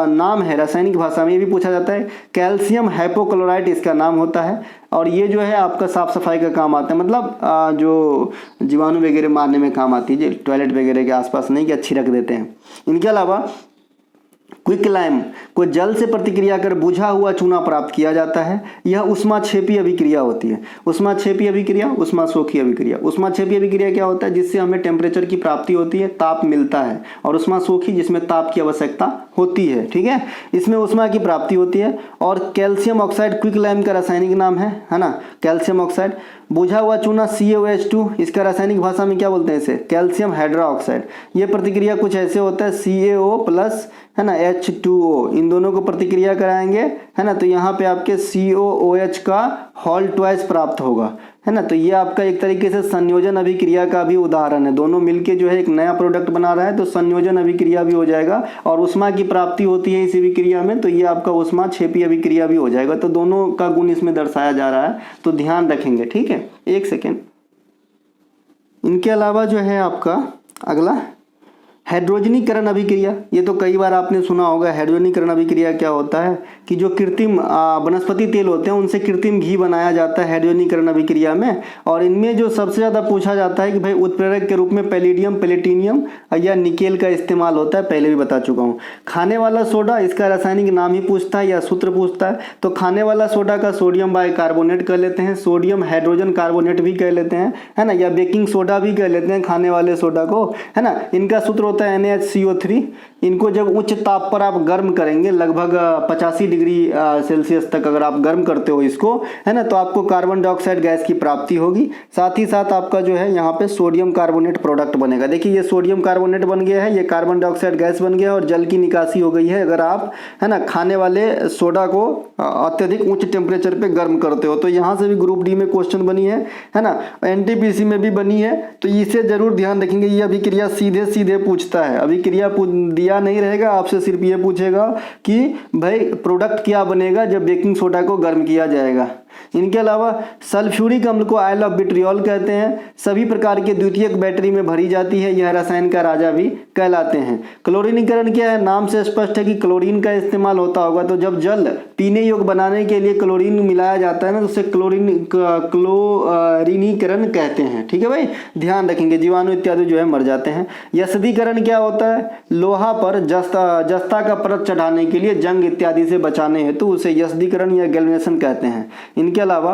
नाम है रासायनिक भाषा में, ये भी पूछा जाता है, कैल्शियम हाइपोक्लोराइट इसका नाम होता है। और ये जो है आपका साफ सफाई का काम आता है, मतलब जो जीवाणु वगैरह मारने में काम आती है, टॉयलेट वगैरह के आसपास नहीं कि अच्छी रख देते हैं। इनके अलावा क्विक लाइम को जल से प्रतिक्रिया कर बुझा हुआ चूना प्राप्त किया जाता है। यह उष्माक्षेपी अभिक्रिया होती है। उष्माक्षेपी अभिक्रिया, उष्माशोखी अभिक्रिया। उष्माक्षेपी अभिक्रिया क्या होता है? जिससे हमें टेम्परेचर की प्राप्ति होती है, ताप मिलता है। और उष्माशोखी जिसमें ताप की आवश्यकता होती है, ठीक है, इसमें उष्मा की प्राप्ति होती है। और कैल्शियम ऑक्साइड क्विक लाइम का रासायनिक नाम है ना, कैल्शियम ऑक्साइड। बुझा हुआ चूना CaOH2, इसका रासायनिक भाषा में क्या बोलते हैं इसे? Calcium hydroxide. ये प्रतिक्रिया कुछ ऐसे होता है, CaO प्लस है ना H2O, इन दोनों को प्रतिक्रिया कराएंगे है ना, तो यहाँ पे आपके COOH का होल ट्वाइस प्राप्त होगा, है ना। तो ये आपका एक तरीके से संयोजन अभिक्रिया का भी उदाहरण है। दोनों मिलके जो है एक नया प्रोडक्ट बना रहा है, तो संयोजन अभिक्रिया भी हो जाएगा और उष्मा की प्राप्ति होती है इस अभिक्रिया में, तो ये आपका उष्माक्षेपी अभिक्रिया भी हो जाएगा। तो दोनों का गुण इसमें दर्शाया जा रहा है, तो ध्यान रखेंगे, ठीक है। एक सेकेंड। इनके अलावा जो है आपका अगला हाइड्रोजनीकरण अभिक्रिया। ये तो कई बार आपने सुना होगा। हाइड्रोजनीकरण अभिक्रिया क्या होता है कि जो कृत्रिम वनस्पति तेल होते हैं उनसे कृत्रिम घी बनाया जाता है हाइड्रोजनीकरण अभिक्रिया में। और इनमें जो सबसे ज़्यादा पूछा जाता है कि भाई उत्प्रेरक के रूप में पैलिडियम, प्लेटिनियम या निकेल का इस्तेमाल होता है, पहले भी बता चुका हूँ। खाने वाला सोडा, इसका रासायनिक नाम ही पूछता है या सूत्र पूछता है, तो खाने वाला सोडा का सोडियम बाइकार्बोनेट कह लेते हैं, सोडियम हाइड्रोजन कार्बोनेट भी कह लेते हैं, है ना, या बेकिंग सोडा भी कह लेते हैं खाने वाले सोडा को, है ना। इनका सूत्र होता है NaHCO3। इनको जब उच्च ताप पर आप गर्म करेंगे, लगभग 85 डिग्री सेल्सियस तक अगर आप गर्म करते हो इसको, है ना, तो आपको कार्बन डाइऑक्साइड गैस की प्राप्ति होगी। साथ ही साथ आपका जो है यहाँ पे सोडियम कार्बोनेट प्रोडक्ट बनेगा। देखिए ये सोडियम कार्बोनेट बन गया है, ये कार्बन डाइऑक्साइड गैस बन गया और जल की निकासी हो गई है। अगर आप, है ना, खाने वाले सोडा को अत्यधिक उच्च टेम्परेचर पे गर्म करते हो, तो यहाँ से भी ग्रुप डी में क्वेश्चन बनी है ना, NTPC में भी बनी है, तो इसे जरूर ध्यान रखेंगे। ये अभिक्रिया सीधे सीधे पूछता है, अभिक्रिया दिया नहीं रहेगा, आपसे सिर्फ ये पूछेगा कि भाई प्रोडक्ट क्या बनेगा जब बेकिंग सोडा को गर्म किया जाएगा। इनके अलावा सल्फ्यूरिक अम्ल को आयल ऑफ विट्रियोल कहते हैं। सभी प्रकार के द्वितीयक बैटरी में भरी जाती है, यह रसायन का राजा भी कहलाते हैं। क्लोरीनीकरण क्या है? नाम से स्पष्ट है कि क्लोरीन का इस्तेमाल होता होगा। तो जब जल पीने योग्य बनाने के लिए क्लोरीन मिलाया जाता है ना, तो उसे क्लोरीनीकरण कहते हैं, ठीक है भाई, ध्यान रखेंगे। जीवाणु इत्यादि जो है मर जाते हैं। यस्दीकरण क्या होता है? लोहा पर जस्ता का परत चढ़ाने के लिए, जंग इत्यादि से बचाने हेतु उसे यस्दीकरण या गैल्वेनेशन कहते हैं। इनके अलावा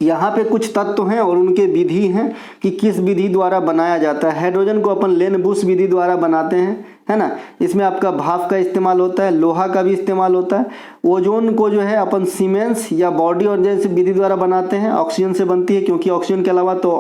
यहाँ पे कुछ तत्व हैं और उनके विधि हैं कि किस विधि द्वारा बनाया जाता है। हाइड्रोजन को अपन लेन-बुश विधि द्वारा बनाते हैं, है ना, इसमें आपका भाप का इस्तेमाल होता है, लोहा का भी इस्तेमाल होता है। ओजोन को जो है अपन सीमेंस या बॉडी और जैसे विधि द्वारा बनाते हैं, ऑक्सीजन से बनती है, क्योंकि ऑक्सीजन के अलावा तो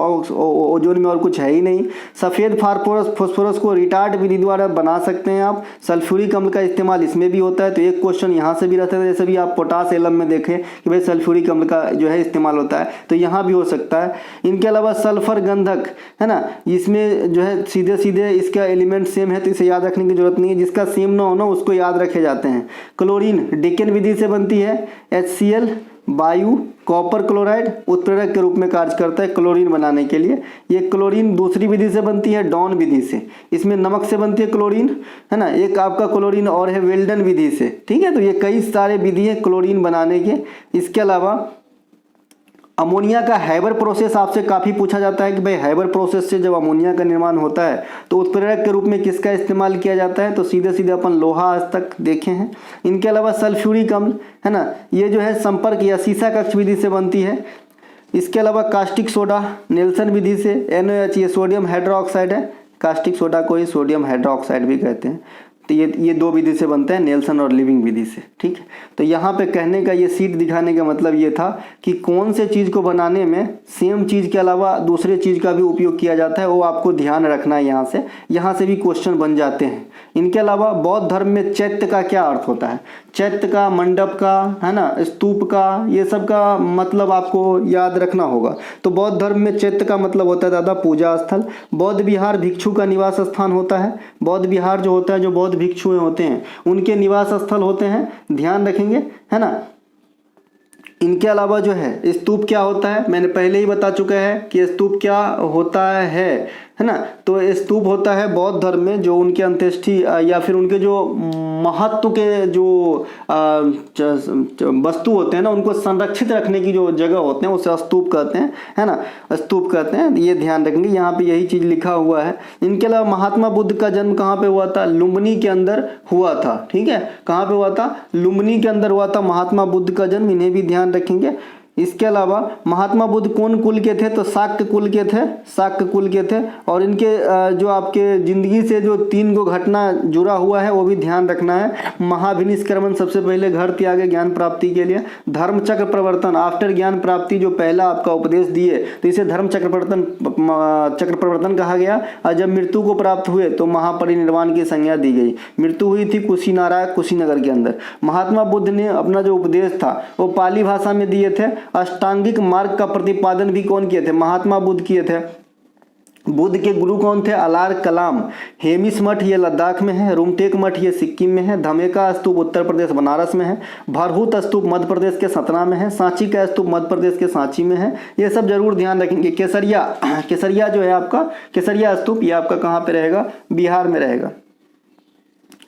ओजोन में और कुछ है ही नहीं। सफ़ेद फास्फोरस को रिटार्ड विधि द्वारा बना सकते हैं आप। सल्फ्यूरिक अम्ल का इस्तेमाल इसमें भी होता है। तो एक क्वेश्चन यहाँ से भी रहता है, जैसे भी आप पोटास एलम में देखें कि भाई सल्फ्यूरिक अम्ल का जो है इस्तेमाल होता है, तो यहाँ भी हो सकता है। इनके अलावा सल्फर गंधक, है ना, इसमें जो है सीधे सीधे इसका एलिमेंट सेम है, तो इसे याद रखने की जरूरत नहीं है। जिसका सेम ना हो ना उसको याद रखे जाते हैं। क्लोरीन डेकेन विधि से बनती है। HCl वायु कॉपर क्लोराइड उत्प्रेरक के रूप में कार्य करता है क्लोरीन बनाने के लिए। ये क्लोरीन दूसरी विधि से बनती है, डॉन विधि से। इसमें नमक से बनती है क्लोरीन, है ना। एक आपका क्लोरीन और है वेल्डन विधि से, ठीक है। तो ये कई सारे विधि है क्लोरीन बनाने के। इसके अलावा अमोनिया का हैबर प्रोसेस आपसे काफ़ी पूछा जाता है कि भाई हैबर प्रोसेस से जब अमोनिया का निर्माण होता है तो उत्प्रेरक के रूप में किसका इस्तेमाल किया जाता है? तो सीधे सीधे अपन लोहा आज तक देखे हैं। इनके अलावा सल्फ्यूरिक अम्ल, है ना, ये जो है संपर्क या सीसा कक्ष विधि से बनती है। इसके अलावा कास्टिक सोडा नेल्सन विधि से। NaOH ये सोडियम हाइड्रोक्साइड है, कास्टिक सोडा को ही सोडियम हाइड्रोक्साइड भी कहते हैं। तो ये दो विधि से बनते हैं, नेल्सन और लिविंग विधि से। ठीक है, तो यहाँ पे कहने का, ये सीट दिखाने का मतलब ये था कि कौन से चीज़ को बनाने में सेम चीज़ के अलावा दूसरे चीज़ का भी उपयोग किया जाता है, वो आपको ध्यान रखना है। यहाँ से भी क्वेश्चन बन जाते हैं। इनके अलावा बौद्ध धर्म में चैत्य का क्या अर्थ होता है? चैत्य का, मंडप का, है ना, स्तूप का, ये सब का मतलब आपको याद रखना होगा। तो बौद्ध धर्म में चैत्य का मतलब होता है दादा पूजा स्थल। बौद्ध विहार भिक्षु का निवास स्थान होता है। बौद्ध विहार जो होता है, जो बौद्ध भिक्षु होते हैं उनके निवास स्थल होते हैं, ध्यान रखेंगे, है ना। इनके अलावा जो है स्तूप क्या होता है, मैंने पहले ही बता चुका है कि स्तूप क्या होता है ना। तो स्तूप होता है बौद्ध धर्म में जो उनके अंत्येष्टि या फिर उनके जो महत्व के जो वस्तु होते हैं ना, उनको संरक्षित रखने की जो जगह होते हैं उसे स्तूप कहते हैं, है ना, स्तूप कहते हैं। ये ध्यान रखेंगे, यहाँ पे यही चीज़ लिखा हुआ है। इनके अलावा महात्मा बुद्ध का जन्म कहाँ पे हुआ था? लुम्बिनी के अंदर हुआ था। ठीक है, कहाँ पे हुआ था? लुम्बिनी के अंदर हुआ था महात्मा बुद्ध का जन्म, इन्हें भी ध्यान रखेंगे। इसके अलावा महात्मा बुद्ध कौन कुल के थे? तो शाक्य कुल के थे, शाक्य कुल के थे। और इनके जो आपके ज़िंदगी से जो 3 गो घटना जुड़ा हुआ है वो भी ध्यान रखना है। महाविनिष्क्रमण, सबसे पहले घर त्यागे ज्ञान प्राप्ति के लिए। धर्म चक्र प्रवर्तन, आफ्टर ज्ञान प्राप्ति जो पहला आपका उपदेश दिए तो इसे धर्म चक्र प्रवर्तन कहा गया। और जब मृत्यु को प्राप्त हुए तो महापरिनिर्वाण की संज्ञा दी गई। मृत्यु हुई थी कुशीनगर के अंदर। महात्मा बुद्ध ने अपना जो उपदेश था वो पाली भाषा में दिए थे। अष्टांगिक मार्ग का प्रतिपादन भी कौन किए थे? महात्मा बुद्ध किए थे। बुद्ध के गुरु कौन थे? अलार कलाम। हेमिस मठ ये लद्दाख में है, रुमटेक मठ ये सिक्किम में है, धमेका स्तूप उत्तर प्रदेश बनारस में है, भरहूत स्तूप मध्य प्रदेश के सतना में है, सांची का स्तूप मध्य प्रदेश के सांची में है। ये सब जरूर ध्यान रखेंगे। केसरिया जो है आपका, केसरिया स्तूप, ये आपका कहाँ पे रहेगा? बिहार में रहेगा।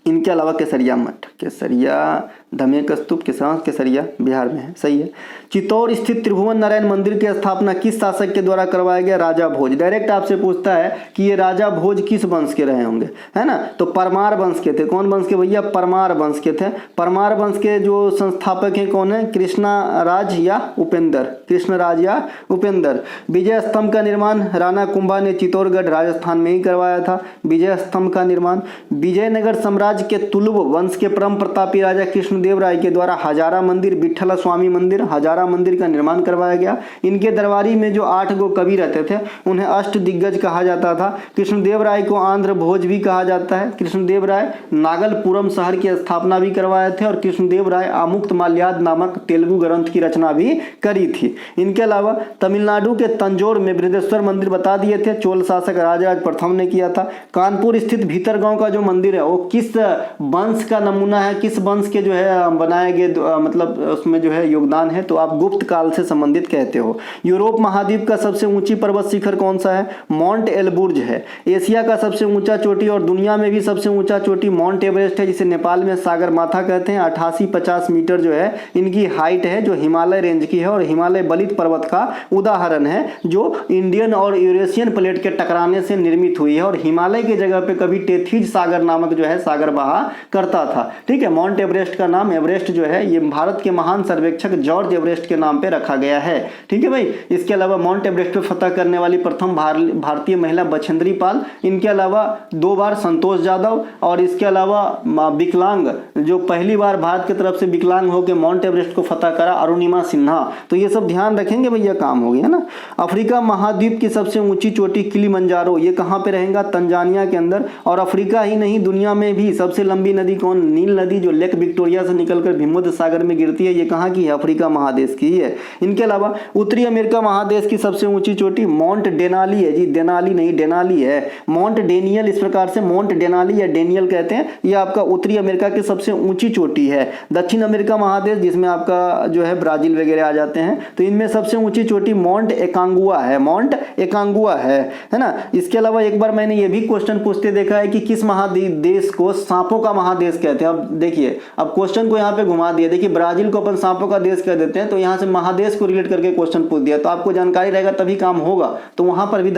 इनके अलावा केसरिया मठ, केसरिया, धमेक स्तूप, केसरिया बिहार में है, सही है। चित्तौड़ स्थित त्रिभुवन नारायण मंदिर की स्थापना किस शासक के द्वारा करवाया गया? राजा भोज। डायरेक्ट आपसे पूछता है कि ये राजा भोज किस वंश के रहे होंगे, है ना। तो परमार वंश के थे। कौन वंश के भैया? परमार वंश के थे। परमार वंश के जो संस्थापक हैं कौन है? कृष्णराज या उपेंद्र, कृष्णराज या उपेंद्र। विजय स्तंभ का निर्माण राणा कुंभा ने चित्तौड़गढ़ राजस्थान में ही करवाया था। विजय स्तंभ का निर्माण विजयनगर साम्राज्य के तुलुव वंश के परम प्रतापी राजा कृष्णदेव राय के द्वारा हजारा मंदिर, विठ्ठल स्वामी मंदिर, हजारा मंदिर का निर्माण करवाया गया। इनके दरबारी में जो 8 गो कवि रहते थे उन्हें अष्ट दिग्गज कहा जाता था। कृष्णदेव राय को आंध्र भोज भी कहा जाता है। कृष्णदेव राय नागलपुरम शहर की स्थापना भी करवाए थे और कृष्णदेव राय आमुक्त माल्याद नामक तेलुगु ग्रंथ की रचना भी करी थी। इनके अलावा तमिलनाडु के तंजौर में बृहदेश्वर मंदिर बता दिए थे, चोल शासक राजराज प्रथम ने किया था। कानपुर स्थित भीतरगांव का जो मंदिर है वो किस वंश का नमूना है, किस वंश के जो है बनाए गए, मतलब उसमें जो है योगदान है, तो आप गुप्त काल से संबंधित कहते हो। यूरोप महाद्वीप का सबसे ऊंची पर्वत शिखर कौन सा है? माउंट एलबुर्ज है। एशिया का सबसे ऊंचा चोटी और दुनिया में भी सबसे ऊंचा चोटी माउंट एवरेस्ट है, जिसे नेपाल में सागर माथा कहते हैं। 88-50 मीटर जो है इनकी हाइट है, जो हिमालय रेंज की है और हिमालय बलित पर्वत का उदाहरण है, जो इंडियन और यूरेशियन प्लेट के टकराने से निर्मित हुई है और हिमालय की जगह पे कभी टेथिज सागर नामक जो है सागर बहा करता था। ठीक है, माउंट एवरेस्ट का नाम, एवरेस्ट जो है ये भारत के महान सर्वेक्षक जॉर्ज एवरेस्ट के नाम पे रखा गया है। ठीक है भाई। इसके अलावा माउंट एवरेस्ट पे फतह करने वाली प्रथम भारतीय महिला बछेंद्री पाल। इनके अलावा 2 बार संतोष जाधव और इसके अलावा विकलांग, जो पहली बार भारत की तरफ से विकलांग होकर माउंट एवरेस्ट को फतह करा, अरुणिमा सिन्हा। तो ये सब ध्यान रखेंगे भैया, काम हो गया ना। अफ्रीका महाद्वीप की सबसे ऊंची चोटी किलिमंजारो, ये कहाँ पे रहेगा? तंजानिया के अंदर। और अफ्रीका ही नहीं, दुनिया में भी सबसे लंबी नदी कौन? नील नदी, जो लेक विक्टोरिया से निकलकर भूमध्य सागर में गिरती है। ये कहाँ की है? अफ्रीका महादेश की है। इनके अलावा उत्तरी अमेरिका महादेश की सबसे ऊंची चोटी माउंट डेनाली है जी, डेनाली नहीं, डेनाली है। माउंट डेनियल, इस प्रकार से माउंट डेनाली या डेनियल कहते हैं। ये आपका उत्तरी अमेरिका की सबसे ऊंची चोटी है। दक्षिण अमेरिका महादेश, जिसमें आपका जो है ब्राजील वगैरह आ जाते हैं, तो इनमें सबसे ऊंची चोटी माउंट एकांगुआ है, माउंट एकांगुआ है ना। इसके अलावा एक बार मैंने ये भी क्वेश्चन पूछते देखा है कि किस महादेश को सांपों का महादेश कहते हैं। अब देखिए, अब क्वेश्चन क्वेश्चन को यहाँ पे घुमा दिया। देखिए ब्राजील को अपन सांपों का देश कह देते हैं, तो यहाँ से महादेश को रिलेट करके क्वेश्चन पूछ दिया, तो आपको जानकारी रहेगा तभी काम होगा। तो वहाँ पर भी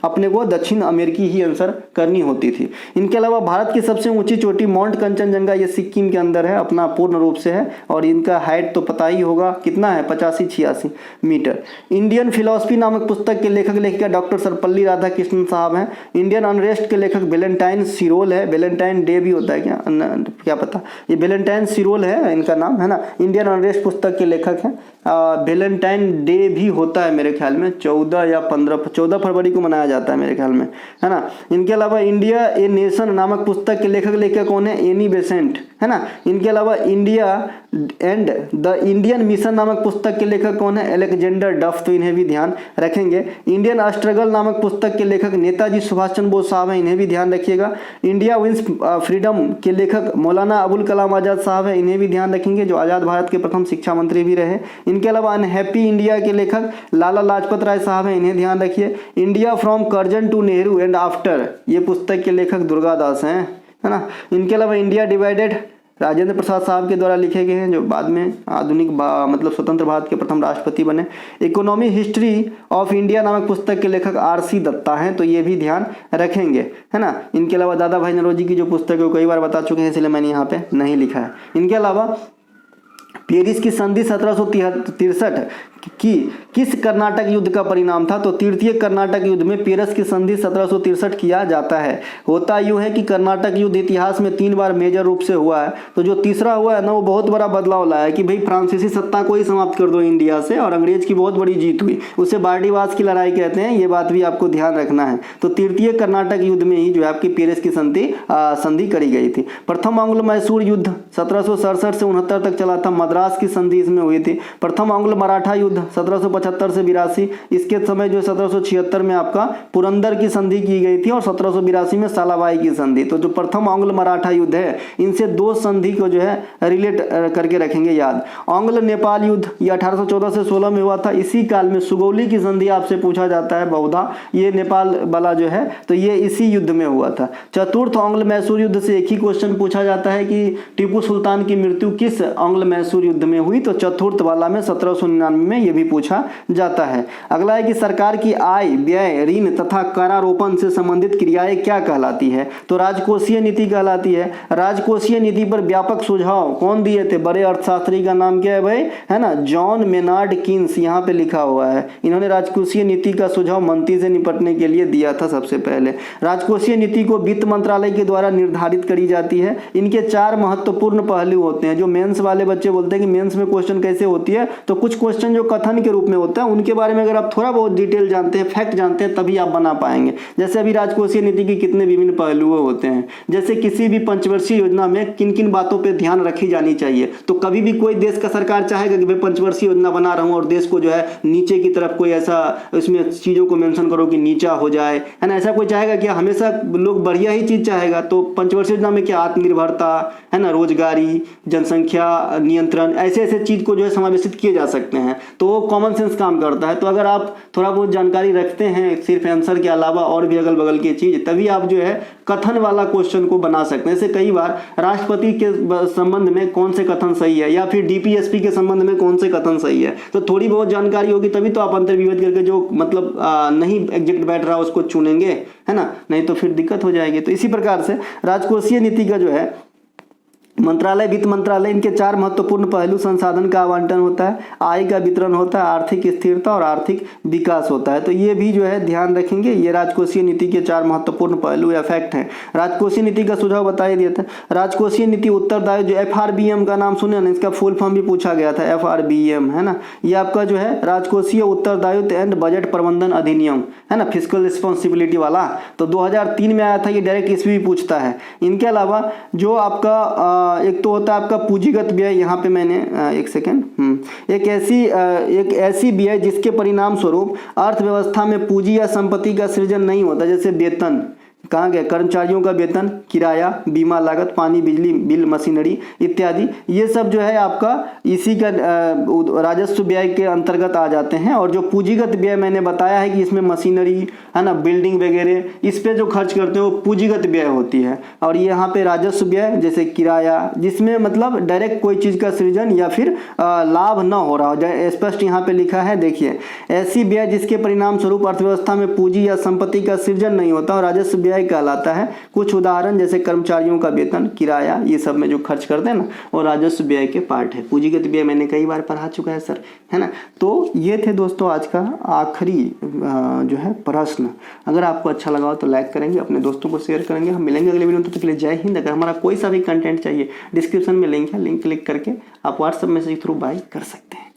अपने को दक्षिण अमेरिकी ही आंसर करनी होती थी। इनके अलावा भारत की सबसे ऊंची चोटी माउंट कंचनजंगा, ये सिक्किम के अंदर है, अपना पूर्ण रूप से है, और इनका हाइट तो पता ही होगा कितना है, 85-86 मीटर। इंडियन फिलॉसफी नामक पुस्तक के लेखक लेखिका डॉक्टर सर्वपल्ली राधाकृष्णन साहब हैं। इंडियन अनरेस्ट के लेखक वेलेंटाइन सिरोल है, वेलेंटाइन डे भी होता है क्या पता, ये वेलेंटाइन सिरोल है इनका नाम, है ना। इंडियन अनरेस्ट पुस्तक के लेखक हैं। वेलेंटाइन डे भी होता है मेरे ख्याल में 14 फरवरी को मनाया जाता है मेरे ख्याल में, है ना। इनके अलावा इंडिया ए नेशन नामक पुस्तक के लेखक लेखिका कौन है, एनी बेसेंट, है ना। इनके अलावा India and the Indian mission नामक पुस्तक के लेखक कौन है, अलेक्जेंडर डफ, तो इन्हें भी ध्यान रखेंगे। इंडियन स्ट्रगल नामक पुस्तक के लेखक नेताजी सुभाष चंद्र बोस साहब हैं, इन्हें भी ध्यान रखिएगा। इंडिया विंस फ्रीडम के लेखक मौलाना अबुल कलाम आजाद साहब हैं, इन्हें भी ध्यान रखेंगे, जो आज़ाद भारत के प्रथम शिक्षा मंत्री भी रहे। इनके अलावा अनहैप्पी इंडिया के लेखक लाला लाजपत राय साहब हैं, इन्हें ध्यान रखिए। India from Curzon to Nehru and after, ये पुस्तक के लेखक दुर्गादास हैं, है ना। इनके अलावा इंडिया डिवाइडेड राजेंद्र प्रसाद साहब के द्वारा लिखे गए हैं, जो बाद में आधुनिक मतलब स्वतंत्र भारत के प्रथम राष्ट्रपति बने। इकोनॉमी हिस्ट्री ऑफ इंडिया नामक पुस्तक के लेखक आर.सी. दत्ता हैं, तो ये भी ध्यान रखेंगे, है ना। इनके अलावा दादा भाई नौरोजी की जो पुस्तक है वो कई बार बता चुके हैं, इसलिए मैंने यहाँ पे नहीं लिखा है। इनके अलावा पेरिस की संधि 1763 की किस कर्नाटक युद्ध का परिणाम था, तो तृतीय कर्नाटक युद्ध में पेरिस की संधि 1763 किया जाता है। होता यूँ है कि कर्नाटक युद्ध इतिहास में 3 बार मेजर रूप से हुआ है, तो जो तीसरा हुआ है ना वो बहुत बड़ा बदलाव लाया है कि भाई फ्रांसीसी सत्ता को ही समाप्त कर दो इंडिया से, और अंग्रेज की बहुत बड़ी जीत हुई, उसे बार्डीवास की लड़ाई कहते हैं, ये बात भी आपको ध्यान रखना है। तो तृतीय कर्नाटक युद्ध में ही जो है आपकी पेरिस की संधि करी गई थी। प्रथम आंग्लो मैसूर युद्ध 1767 से 69 तक चला था, मद्रास की संधि इसमें हुई थी। प्रथम आंग्लो मराठा युद्ध 1775 से 82, इसके समय जो 1776 में आपका पुरंदर की संधि की गई थी, और 1782 में सालाबाई की संधि। तो जो प्रथम आंग्ल मराठा युद्ध है, इनसे 2 संधि को जो है रिलेट करके रखेंगे याद। आंग्ल नेपाल युद्ध ये 1814 से 16 में हुआ था, इसी काल में सुगौली की संधि आपसे पूछा जाता है बहुधा, ये नेपाल वाला जो है, तो ये इसी युद्ध में हुआ था। चतुर्थ आंग्ल मैसूर युद्ध से एक ही क्वेश्चन पूछा जाता है कि टीपू सुल्तान की मृत्यु किस आंग्ल मैसूर युद्ध में हुई, तो चतुर्थ वाला में 1799 में ये भी पूछा जाता है। अगला है कि सरकार की आय, व्यय, ऋण तथा करारोपण से संबंधित क्रियाएं क्या कहलाती है, तो राजकोषीय नीति कहलाती है। राजकोषीय नीति पर व्यापक सुझाव कौन दिए थे, बड़े अर्थशास्त्री का नाम क्या है भाई, है ना, जॉन मेनार्ड कीन्स, यहाँ पे लिखा हुआ है। इन्होंने राजकोषीय नीति का सुझाव मंदी से निपटने के लिए दिया था सबसे पहले। राजकोषीय नीति को वित्त मंत्रालय के द्वारा निर्धारित करी जाती है। इनके 4 महत्वपूर्ण पहलू होते हैं। जो मेंस वाले बच्चे बोलते हैं कि मेंस में क्वेश्चन कैसे होती है, तो कुछ क्वेश्चन जो कथन के रूप में होता है उनके बारे में अगर आप थोड़ा बहुत डिटेल जानते हैं, फैक्ट जानते हैं, तभी आप बना पाएंगे। जैसे अभी राजकोषीय नीति के कितने विभिन्न पहलू होते हैं, जैसे किसी भी पंचवर्षीय योजना में किन किन बातों पे ध्यान रखी जानी चाहिए। तो कभी भी कोई देश का सरकार चाहेगा कि मैं पंचवर्षीय योजना बना रहा हूँ और देश को जो है नीचे की तरफ कोई ऐसा इसमें चीजों को मेंशन करो कि नीचा हो जाए, है ना, ऐसा कोई चाहेगा क्या? हमेशा लोग बढ़िया ही चीज चाहेगा। तो पंचवर्षीय योजना में क्या, आत्मनिर्भरता, है ना, रोजगारी, जनसंख्या नियंत्रण, ऐसे ऐसे चीज को जो है समावेशित किए जा सकते हैं। तो वो कॉमन सेंस काम करता है। तो अगर आप थोड़ा बहुत जानकारी रखते हैं सिर्फ आंसर के अलावा और भी अगल बगल की चीज, तभी आप जो है कथन वाला क्वेश्चन को बना सकते हैं। जैसे कई बार राष्ट्रपति के संबंध में कौन से कथन सही है, या फिर डीपीएसपी के संबंध में कौन से कथन सही है, तो थोड़ी बहुत जानकारी होगी तभी तो आप अंतर्विवेद करके जो मतलब नहीं एग्जैक्ट बैठ रहा उसको चुनेंगे, है ना, नहीं तो फिर दिक्कत हो जाएगी। तो इसी प्रकार से राजकोषीय नीति का जो है मंत्रालय, वित्त मंत्रालय, इनके 4 महत्वपूर्ण पहलू, संसाधन का आवंटन होता है, आय का वितरण होता है, आर्थिक स्थिरता और आर्थिक विकास होता है। तो ये भी जो है ध्यान रखेंगे। ये राजकोषीय नीति के 4 महत्वपूर्ण पहलू या फैक्ट हैं। राजकोषीय नीति का सुझाव बताया दिया था। राजकोषीय नीति उत्तरदायित्व, जो FRBM का नाम सुने ना, इसका फुल फॉर्म भी पूछा गया था, FRBM, है ना, ये आपका जो है राजकोषीय उत्तरदायित्व एंड बजट प्रबंधन अधिनियम, है ना, फिस्कल रिस्पॉन्सिबिलिटी वाला। तो 2003 में आया था, ये डायरेक्ट इसमें भी पूछता है। इनके अलावा जो आपका एक तो होता है आपका पूंजीगत व्यय, यहाँ पे मैंने एक सेकेंड, एक ऐसी व्यय जिसके परिणाम स्वरूप अर्थव्यवस्था में पूंजी या संपत्ति का सृजन नहीं होता, जैसे वेतन, कहाँ गया, कर्मचारियों का वेतन, किराया, बीमा लागत, पानी बिजली बिल, मशीनरी इत्यादि, ये सब जो है आपका इसी का राजस्व व्यय के अंतर्गत आ जाते हैं। और जो पूंजीगत व्यय मैंने बताया है कि इसमें मशीनरी है ना, बिल्डिंग वगैरह, इस पे जो खर्च करते हैं वो पूंजीगत व्यय होती है। और ये यहाँ पे राजस्व व्यय जैसे किराया, जिसमें मतलब डायरेक्ट कोई चीज का सृजन या फिर लाभ न हो रहा हो, स्पष्ट यहाँ पे लिखा है। देखिए, ऐसी व्यय जिसके परिणाम स्वरूप अर्थव्यवस्था में पूंजी या संपत्ति का सृजन नहीं होता और राजस्व व्यय कहलाता है। कुछ उदाहरण जैसे कर्मचारियों का वेतन, किराया, ये सब में जो खर्च करते हैं ना, और राजस्व व्यय के पार्ट है। पूंजीगत व्यय मैंने कई बार पढ़ा चुका है सर, है ना। तो ये थे दोस्तों आज का आखिरी जो है प्रश्न। अगर आपको अच्छा लगा हो तो लाइक करेंगे, अपने दोस्तों को शेयर करेंगे। हम मिलेंगे अगले वीडियो में, तब तक के लिए जय हिंद। अगर हमारा कोई सा भी कंटेंट चाहिए, डिस्क्रिप्शन में लिंक है, लिंक क्लिक करके आप व्हाट्सएप मैसेज के थ्रू बाय कर सकते हैं।